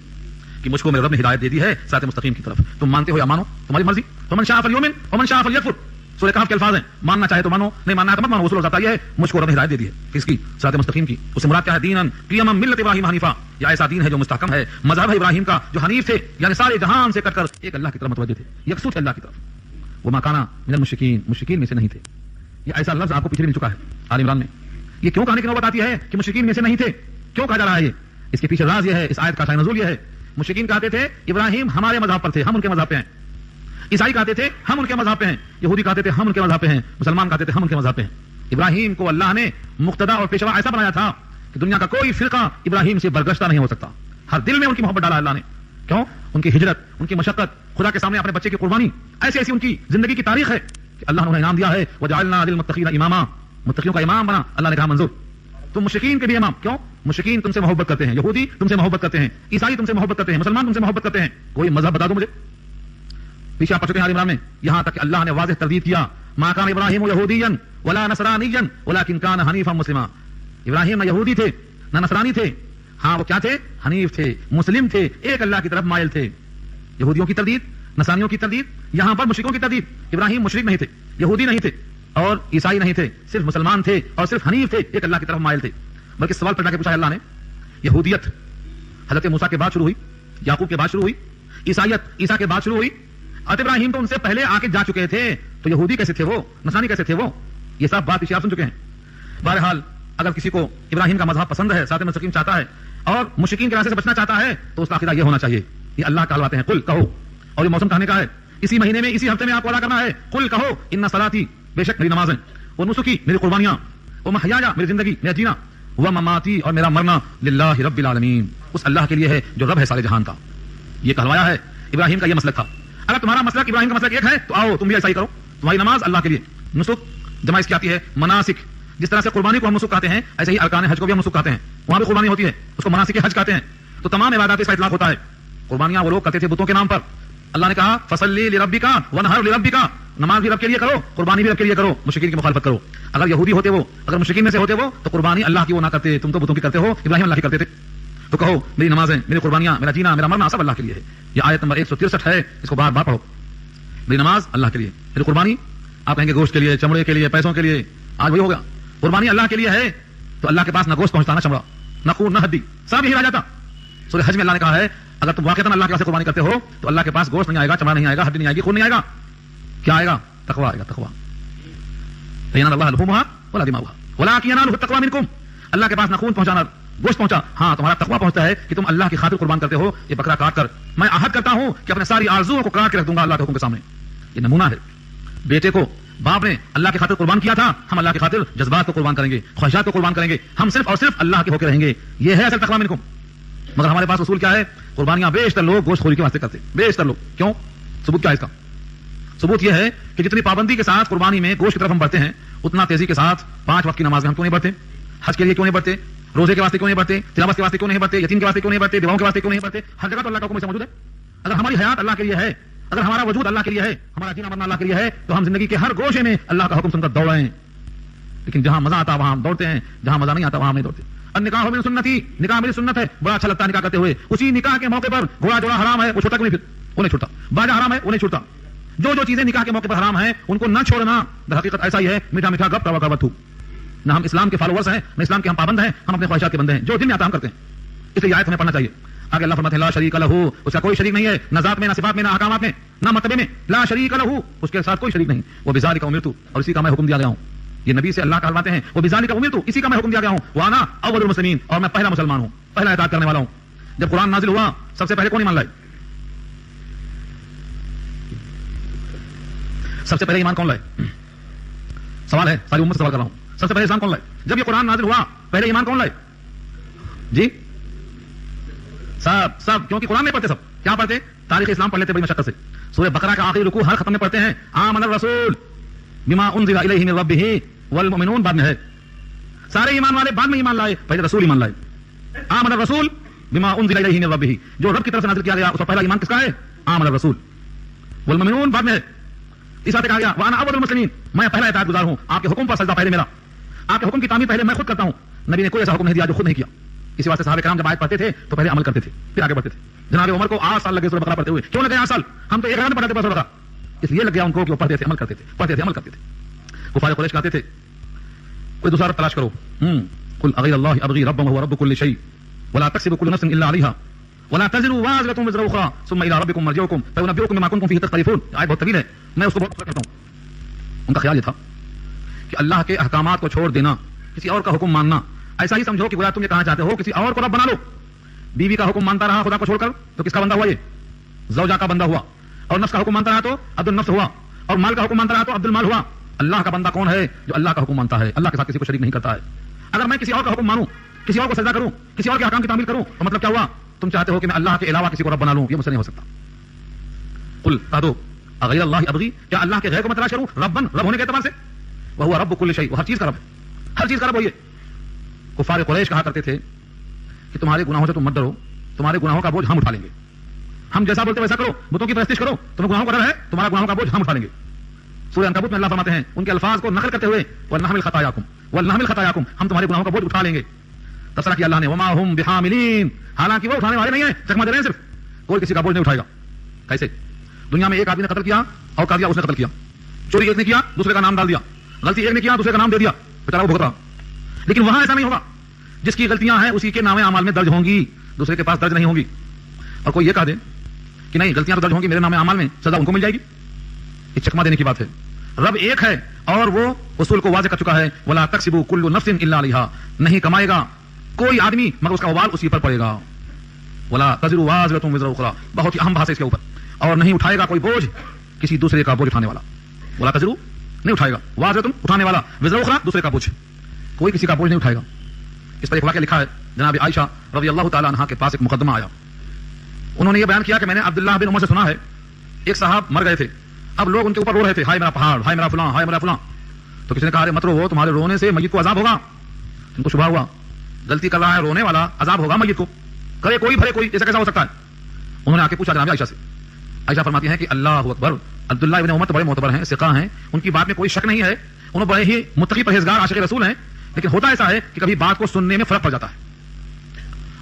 کہ مجھ کو میرے رب نے ہدایت دے دی ہے صراط مستقیم کی طرف، تم مانتے ہو یا مانو، تمہاری مرضی، فمن شاء فلیؤمن ومن شاء فلیکفر، سورہ کہف کے الفاظ ہیں، ماننا چاہے تو مانو، نہیں ماننا ہے تو مت مانو، اصول اور ضابطہ یہ ہے مجھ کو رب نے ہدایت دے دی ہے کس کی؟ صراط مستقیم کی۔ اس سے مراد کیا ہے؟ دینن قیما ملت ابراہیم حنیفا، یہ ایسا دین ہے جو مستحکم ہے، مذہب ہے ابراہیم کا جو حنیف تھے، یعنی سارے جہان سے کٹ کر ایک اللہ کی طرف متوجہ تھے، یکسو تھے اللہ کی طرف، وما کان من المشرکین، مشرکین میں سے نہیں تھے۔ یہ ایسا لفظ آپ کو پیچھے مل چکا ہے آل عمران میں، یہ کیوں کہنے کی نوبت آتی ہے کہ مشرکین میں سے نہیں تھے، کیوں کہا جا رہا ہے یہ؟ اس کے پیچھے راز یہ ہے، اس آیت کا شأن نزول یہ ہے، مشرکین کہتے تھے ابراہیم ہمارے مذہب پر تھے، ہم ان کے مذہب پہ ہیں، عیسائی کہتے تھے ہم ان کے مذہب پہ ہیں، یہودی کہتے تھے ہم ان کے مذہب پہ ہیں، مسلمان کہتے تھے ہم ان کے مذہب پہ ہیں۔ ابراہیم کو اللہ نے مقتدا اور پیشوا ایسا بنایا تھا کہ دنیا کا کوئی فرقہ ابراہیم سے برگشتہ نہیں ہو سکتا، ہر دل میں ان کی محبت ڈالا اللہ نے، کیوں؟ ان کی ہجرت، ان کی مشقت، خدا کے سامنے اپنے بچے کی قربانی، ایسی ایسی ان کی زندگی کی تاریخ ہے کہ اللہ نے انہیں انعام دیا ہے، وجعلنا للمتقین اماما، متقیوں کا امام بنا، اللہ نے کہا منظور، تم مشرکین کے بھی امام، کیوں؟ مشرکین تم سے محبت کرتے ہیں، یہودی تم سے محبت کرتے ہیں، عیسائی تم سے محبت کرتے ہیں، مسلمان تم سے محبت کرتے ہیں، کوئی مذہب بتا دو مجھے، پیچھے آپ پڑھ چکے ہیں آل عمران میں, یہاں تک کہ اللہ نے واضح تردید کیا, ما کان ابراہیم یہودیا ولا نصرانیا ولکن کان حنیفا مسلما. ابراہیم نہ یہودی تھے نہ نصرانی تھے, ہاں وہ کیا تھے؟ حنیف تھے, مسلم تھے, ایک اللہ کی طرف مائل تھے. یہودیوں کی تردید, نصرانیوں کی تردید, یہاں پر مشرکوں کی تردید. ابراہیم مشرک نہیں تھے, یہودی نہیں تھے اور عیسائی نہیں تھے, صرف مسلمان تھے اور صرف حنیف تھے, ایک اللہ کی طرف مائل تھے. بلکہ سوال پیدا کے پوچھا اللہ نے, یہودیت حضرت موسیٰ کے بعد شروع ہوئی, یعقوب کے بعد شروع ہوئی, عیسائیت عیسیٰ کے بعد شروع ہوئی, اور ابراہیم تو ان سے پہلے آ کے جا چکے تھے, تو یہودی کیسے تھے وہ, نصرانی کیسے تھے وہ؟ یہ سب بات پیچھے آپ سن چکے ہیں. بہرحال اگر کسی کو ابراہیم کا مذہب پسند ہے, صراط مستقیم چاہتا ہے اور مشرکین کے راستے سے بچنا چاہتا ہے, تو اس کا عقیدہ یہ ہونا چاہیے. یہ اللہ کہلواتے ہیں, قل کہو, اور یہ موسم کہنے کا ہے, اسی مہینے میں اسی ہفتے میں آپ کو ادا کرنا ہے. قل کہو ان صلاتی, بے شک میری نمازیں, وہ نسکی میری قربانیاں, وہ محیایا میری زندگی میرا جینا, وہ مماتی اور میرا مرنا, للہ رب العالمین, اس اللہ کے لیے ہے جو رب ہے سارے جہان کا. یہ کہلوایا ہے. ابراہیم کا یہ مسلک تھا. اگر تمہارا مسلک ابراہیم کا مسلک ایک ہے تو آؤ تم بھی ایسا ہی کرو. تمہاری نماز اللہ کے لیے, نسک جمع اس کی آتی ہے مناسک, جس طرح سے قربانی کو ہم نسک کہتے ہیں ایسے ہی ارکان حج کو بھی ہم نسک کہتے ہیں, وہاں بھی قربانی ہوتی ہے, اس کو مناسک حج کہتے ہیں. تو تمام عبادات اس کا اطلاق ہوتا ہے. قربانیاں وہ لوگ کرتے تھے بتوں کے نام پر. اللہ نے کہا فصلی لربک وانحر لربک, نماز بھی رب کے لیے کرو, قربانی بھی رب کے لیے کرو, مشرکین کی مخالفت کرو. اگر یہودی ہوتے وہ, اگر مشرکین میں سے ہوتے وہ, تو قربانی اللہ کی وہ نہ کرتے, تم تو بتوں کی کرتے ہو, ابراہیم اللہ کی کرتے تھے. تو کہو میری نمازیں, میری قربانیاں, میرا جینا, میرا مرنا سب اللہ کے لیے ہے. یہ آیت نمبر 163 ہے, اس کو بار بار پڑھو. میری نماز اللہ کے لیے, میری قربانی, آپ کہیں گے گوشت کے لیے, چمڑے کے لیے, پیسوں کے لیے, آج وہی ہوگا. قربانی اللہ کے لیے ہے تو اللہ کے پاس نہ گوشت پہنچتا, نہ چمڑا, نہ خون, نہ ہڈی, سب یہی رہ جاتا. سورہ حج میں اللہ نے کہا ہے اگر تم واقعتاً اللہ کے واسطے قربانی کرتے ہو تو اللہ کے پاس گوشت نہیں آئے گا, چمڑا نہیں آئے گا, ہڈی نہیں آئے گی, خون نہیں آئے گا. کیا آئے گا؟ تقویٰ آئے گا. تقویٰ, فَيَنَالُ اللَّهُ لُحُومُهَا وَلَا دِمَاؤُهَا وَلَٰكِن يَنَالُهُ التَّقْوَىٰ مِنكُمْ. اللہ کے پاس نہ خون پہنچانا, گوشت پہنچا, ہاں تمہارا تقویٰ پہنچتا ہے کہ تم اللہ کی خاطر قربان کرتے ہو. یہ بکرا کاٹ کر میں عہد کرتا ہوں کہ اپنے ساری آرزوؤں کو کاٹ کے رکھ دوں گا اللہ کے حکم کے سامنے. یہ نمونہ ہے. بیٹے کو باپ نے اللہ کی خاطر قربان کیا تھا, ہم اللہ کی خاطر جذبات کو قربان کریں گے, خواہشات کو قربان کریں گے, ہم صرف اور صرف اللہ کے ہو کے رہیں گے. یہ ہے اصل تقویٰ منکم. مگر ہمارے پاس اصول کیا ہے؟ قربانیاں بیشتر لوگ گوشت خوری کے واسطے کرتے, بیشتر لوگ. کیوں؟ ثبوت کیا ہے اس کا؟ ثبوت یہ ہے کہ جتنی پابندی کے ساتھ قربانی میں گوشت کی طرف ہم بڑھتے ہیں, اتنا تیزی کے ساتھ 5 وقت کی نماز میں ہم کیوں نہیں بڑھتے؟ حج کے لیے کیوں نہیں بڑھتے؟ روزے کے واسطے کیوں نہیں بڑھتے؟ تلاوت کے واسطے کیوں نہیں بڑھتے؟ یتیم کے واسطے کیوں نہیں بڑھتے؟ بیواؤں کے واسطے کیوں نہیں بڑھتے؟ ہر جگہ تو اللہ کا حکم موجود ہے. اگر ہماری حیات اللہ کے لیے ہے, اگر ہمارا وجود اللہ کے لیے ہے, ہمارا جینا مرنا اللہ کے لیے ہے, تو ہم زندگی کے ہر گوشے میں اللہ کا حکم سن کر دوڑیں. لیکن جہاں مزہ آتا وہاں ہم دوڑتے ہیں, جہاں مزہ نہیں آتا وہاں ہم نہیں دوڑتے. النکاح من سنتی, نکاح میری سنت ہے, بڑا اچھا لگتا ہے نکاح کرتے ہوئے. اسی نکاح کے موقع پر گھوڑا جوڑا حرام ہے, وہ چھوٹا کیوں نہیں, پھر وہ نہیں چھوٹا. باجا حرام ہے, وہ نہیں چھوٹا. جو چیزیں نکاح کے موقع پر حرام ہیں ان کو نہ چھوڑنا. در حقیقت ایسا ہی ہے, میٹھا میٹھا گپ کڑوا کڑوا تھو. نہ ہم اسلام کے فالوورز ہیں, نہ اسلام کے ہم پابند ہیں, ہم اپنے خواہشات کے بندے ہیں, جو دن میں آتا ہم کرتے ہیں. اس لیے آیت ہمیں پڑھنا چاہیے. آگے اللہ فرماتے ہیں لا شریک لہ, اس کا کوئی شریک نہیں ہے, نہ ذات میں, نہ صفات میں, نہ احکامات میں, نہ مرتبے میں. لا شریک لہ, اس کے ساتھ کوئی شریک نہیں. وہ بذالک امرت, اور اسی کا میں حکم دیا گیا ہوں. یہ نبی سے اللہ کہلواتے ہیں, وہ بذالک امرت, اسی کا میں حکم دیا گیا ہوں. وانا اول المسلمین, اور میں پہلا مسلمان ہوں, پہلا اطاعت کرنے والا ہوں. جب قرآن نازل ہوا سب سے پہلے کون ایمان لائے؟ سب سے پہلے ایمان کون لائے؟ سوال ہے, ساری امت سے سوال کر رہا ہوں. سب سے پہلے اسلام کون لائے؟ جب یہ قرآن نازل ہوا پہلے ایمان کون لائے؟ جی سب کیونکہ قرآن نہیں پڑھتے. سب کیا پڑھتے؟ تاریخ اسلام پڑھ لیتے بڑی مشقت سے. سورہ بقرہ کا آخری رکوع ہر ختم میں پڑھتے ہیں آمن الرسول بما انزل الیہ من ربہ والمؤمنون, بعد میں ہے. سارے ایمان والے بعد میں ایمان لائے, پہلے رسول ایمان لائے. آمن الرسول بما انزل الیہ من ربہ, جو رب کی طرف سے نازل کیا گیا اس کا پہلا ایمان کس کا ہے؟ آمن الرسول. والمؤمنون بعد میں ہے. اس بات کہا گیا وانا اول المسلمین, میں پہلا اطاعت گزار ہوں. آپ کے حکم پر سجدہ پہلے میرا, آپ کے حکم کی تعمیر پہلے میں خود کرتا ہوں. نبی نے کوئی ایسا حکم نہیں دیا جو خود نہیں کیا. اسی واسطے صحابہ کرام جب آیت پڑھتے تھے تو پہلے عمل کرتے تھے, پھر آگے بڑھتے تھے. جناب عمر کو 8 سال لگے سورہ بقرہ پڑھتے ہوئے. کیوں لگے 8 سال؟ ہم تو ایک رات پڑھتے تھے سورہ, اس لیے لگ گیا ان کو کہ وہ پڑھتے تھے, عمل کرتے تھے, پڑھتے تھے, عمل کرتے تھے. کفار قریش کہتے تھے کوئی دوسرا رب تلاش کرو. قل اغیر اللہ ابغی ربا وهو رب كل شيء ولا تكسب كل نفس الا عليها ولا تزر وازرة وزر اخرى ثم الى ربكم مرجعكم فينبئكم بما كنتم فيه تختلفون. آیت بہت طویل ہے, میں اس کو بہت کرتا ہوں. ان کا خیال یہ تھا کہ اللہ کے احکامات کو چھوڑ دینا, کسی اور کا حکم ماننا, ایسا ہی سمجھو کہ گویا تم یہ کہنا چاہتے ہو کسی اور کو رب بنا لو. بیوی کا حکم مانتا رہا خدا کو چھوڑ کر تو کس کا بندہ ہوا؟ یہ زوجہ کا بندہ ہوا. اور نفس کا حکم مانتا رہا تو عبد النفس ہوا, اور مال کا حکم مانتا رہا تو عبد المال ہوا. اللہ کا بندہ کون ہے؟ جو اللہ کا حکم مانتا ہے, اللہ کے ساتھ کسی کو شریک نہیں کرتا ہے. اگر میں کسی اور کا حکم مانوں, کسی اور کو سجدہ کروں, کسی اور کے احکام کی تعمیل کروں, تو مطلب کیا ہوا؟ تم چاہتے ہو کہ میں اللہ کے علاوہ کسی کو رب بنا لوں, یہ مجھ سے نہیں ہو سکتا. قل کہہ دو اغیر اللہ ابغی, کیا اللہ کے غیر کو میں تلاش کروں ربن, رب ہونے کے اعتبار سے؟ وہو رب کل شیء, وہ ہر چیز کا رب ہے, ہر چیز کا رب وہی ہے. کفار قریش کہا کرتے تھے کہ تمہارے گناہوں سے تم مت ڈرو, تمہارے گناہوں کا بوجھ ہم اٹھا لیں گے. ہم جیسا بولتے ویسا کرو, بتوں کی پرستش کرو, تمہیں گناہوں کا ڈر ہے, تمہارا گناہوں کا بوجھ ہم اٹھا لیں گے. سورہ عنکبوت میں اللہ فرماتے ہیں ان کے الفاظ کو نقل کرتے ہوئے وَلْنَحْمِلْ خَطَايَاكُمْ, ہم تمہارے گناہوں کا بوجھ اٹھا لیں گے. تبصرہ کیا اللہ نے وَمَا هُمْ بِحَامِلِينَ, حالانکہ وہ اٹھانے والے نہیں ہیں, چکما دے رہے ہیں صرف, کوئی کسی کا بوجھ نہیں اٹھائے گا. کیسے؟ دنیا میں ایک آدمی نے قتل کیا اور کہا دیا اس نے قتل کیا, چوری ایک نے کیا دوسرے کا نام ڈال دیا, غلطی ایک نے کیا دوسرے کا نام دے دیا, بیچارہ وہ بھگت رہا. لیکن وہاں ایسا نہیں ہوگا, جس کی غلطیاں ہیں اسی کے نام اعمال میں درج ہوں گی, دوسرے کے پاس درج نہیں ہوں گی. اور کوئی یہ کہہ دے کہ نہیں غلطیاں تو درج ہوں گی, میرے نام اعمال میں سزا ان کو مل جائے گی, یہ چکما دینے کی بات ہے. رب ایک ہے اور وہ اصول کو واضح کر چکا ہے, ولا تکسبوا کل نفس الا علیہا, نہیں کمائے گا کوئی آدمی مگر اس کا وبال اسی پر پڑے گا. ولا تزر وازرۃ وزر اخرى, بہت ہی اہم بات ہے اس کے اوپر, اور نہیں اٹھائے گا کوئی بوجھ کسی دوسرے کا بوجھ اٹھانے والا. ولا تزر نہیں اٹھائے گا, وازرۃ اٹھانے والا, وزر اخرى دوسرے کا بوجھ, کوئی کسی کا بوجھ نہیں اٹھائے گا. اس پر ایک واقعہ لکھا ہے, جناب عائشہ رضی اللہ تعالی عنہا کے پاس ایک مقدمہ آیا, انہوں نے یہ بیان کیا کہ میں نے عبداللہ بن عمر سے سنا ہے ایک صاحب مر گئے تھے, اب لوگ ان کے اوپر رو رہے تھے, ہائے میرا پہاڑ, ہائے میرا فلاں, ہائے میرا فلاں. تو کسی نے کہا ارے مت رو, تمہارے رونے سے میت کو عذاب ہوگا. ان کو شبہ ہوا غلطی کر رہا ہے رونے والا, عذاب ہوگا میت کو, کرے کوئی بھرے کوئی, ایسا کیسا ہو سکتا ہے. انہوں نے آ کے پوچھا جناب عائشہ سے, عائشہ فرماتی ہیں کہ اللہ اکبر, عبداللہ ابن عمر تو بڑے معتبر ہیں, ثقہ ہیں, ان کی بات میں کوئی شک نہیں ہے, انہوں بڑے ہی متقی پرہیزگار عاشق رسول ہیں, لیکن ہوتا ایسا ہے کہ کبھی بات کو سننے میں فرق پڑ جاتا ہے.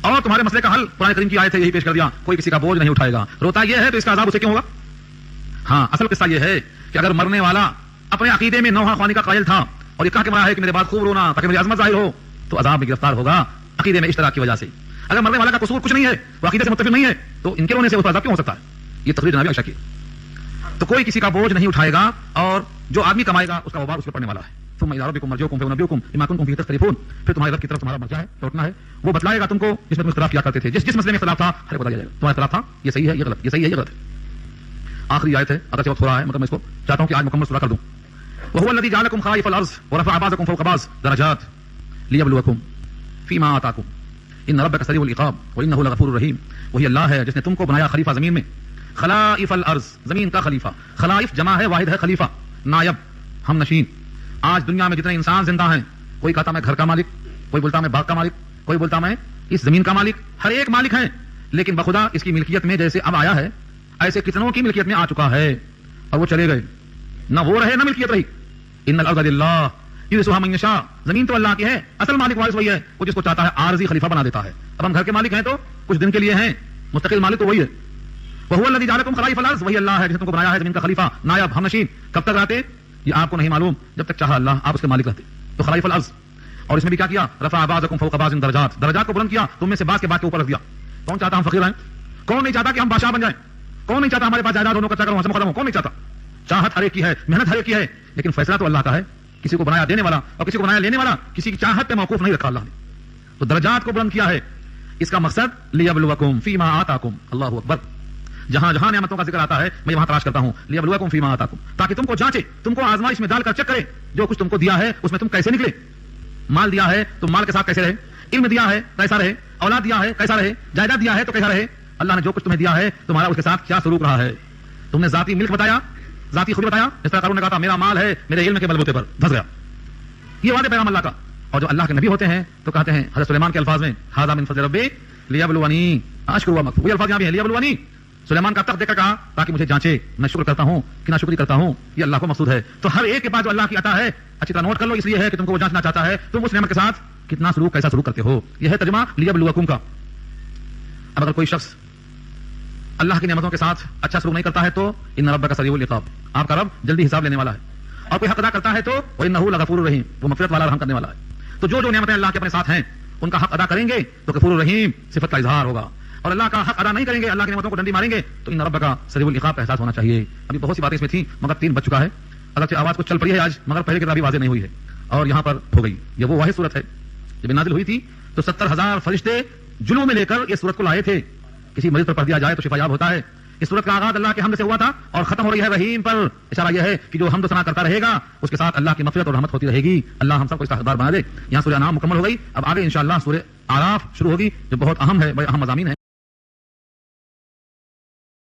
اور تمہارے مسئلے کا حل قرآن کریم کی آیت ہے, یہی پیش کر دیا, کوئی کسی کا بوجھ نہیں اٹھائے گا. روتا یہ ہے تو اس کا عذاب اسے کیوں ہوگا؟ ہاں اصل قصہ یہ ہے کہ اگر مرنے والا اپنے عقیدے میں نوحہ خوانی کا قائل تھا اور یہ کہا کہ مرا ہے کہ میرے بعد خوب رونا تاکہ میری عظمت ظاہر ہو, تو عذاب میں گرفتار ہوگا عقیدے میں اشتراک کی وجہ سے. اگر مرنے والا کا قصور کچھ نہیں ہے, وہ عقیدے سے متفق نہیں ہے, تو ان کے رونے سے اس پر عذاب کیوں ہو سکتا ہے؟ یہ تقریر جناب عائشہ کی. تو کوئی کسی کا بوجھ نہیں اٹھائے گا, اور جو آدمی کمائے گا اس کا وبال اس پر پڑنے والا ہے. ثم الى ربكم مرجعكم فينبئكم بما كنتم فيه تختلفون, پھر تمہارے رب کی طرف تمہارا مرجع ہے, لوٹنا ہے, وہ بتلائے گا تم کو جس میں تم اختلاف کیا کرتے تھے, جس مسئلے میں اختلاف تھا ہر ایک بتایا جائے گا, تمہارا اختلاف تھا, یہ صحیح ہے یہ غلط, یہ صحیح ہے یہ غلط ہے. آخری آیت ہے, اگر وقت ہو رہا ہے مگر میں اس کو چاہتا ہوں کہ آج مکمل پورا کر دوں. وهو الذي جعلكم خلائف الارض ورفع بعضكم فوق بعض درجات ليبلوكم فيما آتاكم ان ربك سريع العقاب وانه لغفور رحيم. وہی اللہ ہے جس نے تم کو بنایا خلیفہ زمین میں, خلائف الارض, زمین کا خلیفہ. خلائف جمع ہے, واحد ہے خلیفہ, نائب, ہم نشین. آج دنیا میں جتنے انسان زندہ ہیں, کوئی کہتا میں گھر کا مالک, کوئی بولتا میں باغ کا مالک, کوئی بولتا میں اس زمین کا مالک, ہر ایک مالک ہے, لیکن بخدا اس کی ملکیت میں جیسے اب آیا ہے ایسے کتنوں کی ملکیت میں آ چکا ہے اور وہ چلے گئے, نہ وہ رہے نہ ملکیت رہی. ان الارض للہ یورثها من یشاء, زمین تو اللہ کی ہے, اصل مالک وارث وہی ہے, وہ جس کو چاہتا ہے عارضی خلیفہ بنا دیتا ہے. اب ہم گھر کے مالک ہیں تو کچھ دن کے لیے ہیں, مستقل مالک تو وہی ہے. وهو الذي جعلكم خلائف الارض, وہی اللہ ہے جس نے تم کو بنایا ہے زمین کا خلیفہ, نائب, ہم نشین. کب تک رہتے یہ آپ کو نہیں معلوم, جب تک چاہا اللہ آپ اس کے مالک رہتے. تو خلائف الارض, اور اس میں بھی کیا کیا, رفع بعضکم فوق بعض درجات, درجات کو بلند کیا, تم میں سے بعض کے بعض کے اوپر رکھ دیا. کون چاہتا ہم فقیر ہیں؟ کون نہیں چاہتا کہ ہم بادشاہ بن جائیں؟ کون نہیں چاہتا ہمارے پاس جائیداد ہونوں کا چکر وہاں سے مقدم ہو؟ کون نہیں چاہتا؟ چاہت ہر ایک کی ہے, محنت ہر ایک کی ہے, لیکن فیصلہ تو اللہ کا ہے. کسی کو بنایا دینے والا اور کسی کو بنایا لینے والا, کسی کی چاہت پہ موقوف نہیں رکھا اللہ نے. تو درجات کو بلند کیا ہے, اس کا مقصد لیبلوکم فیما آتاکم. اللہ اکبر, جہاں جہاں نعمتوں کا ذکر آتا ہے میں وہاں تلاش کرتا ہوں لیبلوکم فیما آتاکم, تاکہ تم کو جانچے, تم کو آزمائش میں ڈال کر چیک کرے, جو کچھ تم کو دیا ہے اس میں تم کیسے نکلے. مال دیا ہے تو مال کے ساتھ کیسے رہے, علم دیا ہے کیسا رہے, اولاد دیا ہے کیسا رہے, جائیداد دیا ہے تو کیسا رہے. اللہ نے جو کچھ تمہیں دیا ہے تمہارا اس کے ساتھ کیا سلوک رہا ہے. تم نے ذاتی ملک بتایا, ذاتی خود بتایا, جس طرح قارون نے کہا تھا میرا مال ہے میرے علم کے بلبوتے پر, پھنس گیا. یہ واضح پیغام اللہ کا. اور جو اللہ کے نبی ہوتے ہیں تو کہتے ہیں حضرت سلیمان کے الفاظ میں, ھذا من فضل ربی لیبلونی اشکر و مکفور. یہ الفاظ یہاں بھی ہیں, لیبلونی, سلیمان کا تخت دیکھ کر کہا تاکہ مجھے جانچے میں شکر کرتا ہوں کہ ناشکری کرتا ہوں. یہ اللہ کو مقصود ہے. تو ہر ایک کے پاس جو اللہ کی عطا ہے اچھی طرح نوٹ کر لو, اس لیے ہے کہ تم کو وہ جانچنا چاہتا ہے تم اس نعمت کے ساتھ کتنا سلوک کیسا سلوک کرتے ہو. یہ ہے ترجمہ لیبلوکم کا. اب اگر کوئی شخص اللہ کی نعمتوں کے ساتھ اچھا سلوک نہیں کرتا ہے تو ان ربک سریع العقاب, آپ کا رب جلدی حساب لینے والا ہے. اور کوئی حق ادا کرتا ہے تو وانہ لغفور رحیم, وہ مغفرت والا رحم کرنے والا ہے. تو جو نعمتیں اللہ کے اپنے ساتھ ہیں ان کا حق ادا کریں گے تو غفور الرحیم صفت کا اظہار ہوگا, اور اللہ کا حق ادا نہیں کریں گے, اللہ کی نعمتوں کو ڈنڈی ماریں گے تو ان ربک سریع العقاب کا احساس ہونا چاہیے. ابھی بہت سی باتیں اس میں تھیں مگر 3 بج چکا ہے. اگرچہ آواز کچھ چل پڑی ہے آج مگر پہلے کی طرح بھی واضح نہیں ہوئی ہے اور یہاں پر ہو گئی. یہ وہ واحد صورت ہے جب نازل ہوئی تھی تو 70,000 فرشتے جلووں میں لے کر اس صورت کو لائے تھے. کسی مریض پر پڑھ دیا جائے تو شفا یاب ہوتا ہے. اس صورت کا آغاز اللہ کے حمد سے ہوا تھا اور ختم ہو رہی ہے رحیم پر. اشارہ یہ ہے کہ جو حمد و ثنا کرتا رہے گا اس کے ساتھ اللہ کی مغفرت اور رحمت ہوتی رہے گی. اللہ ہم سب کو اس کا حقدار بنا دے. یہاں سورہ انعام مکمل ہو گئی. اب آگے انشاءاللہ سورہ اعراف شروع ہوگی جو بہت اہم ہے, بڑے اہم مضامین ہے.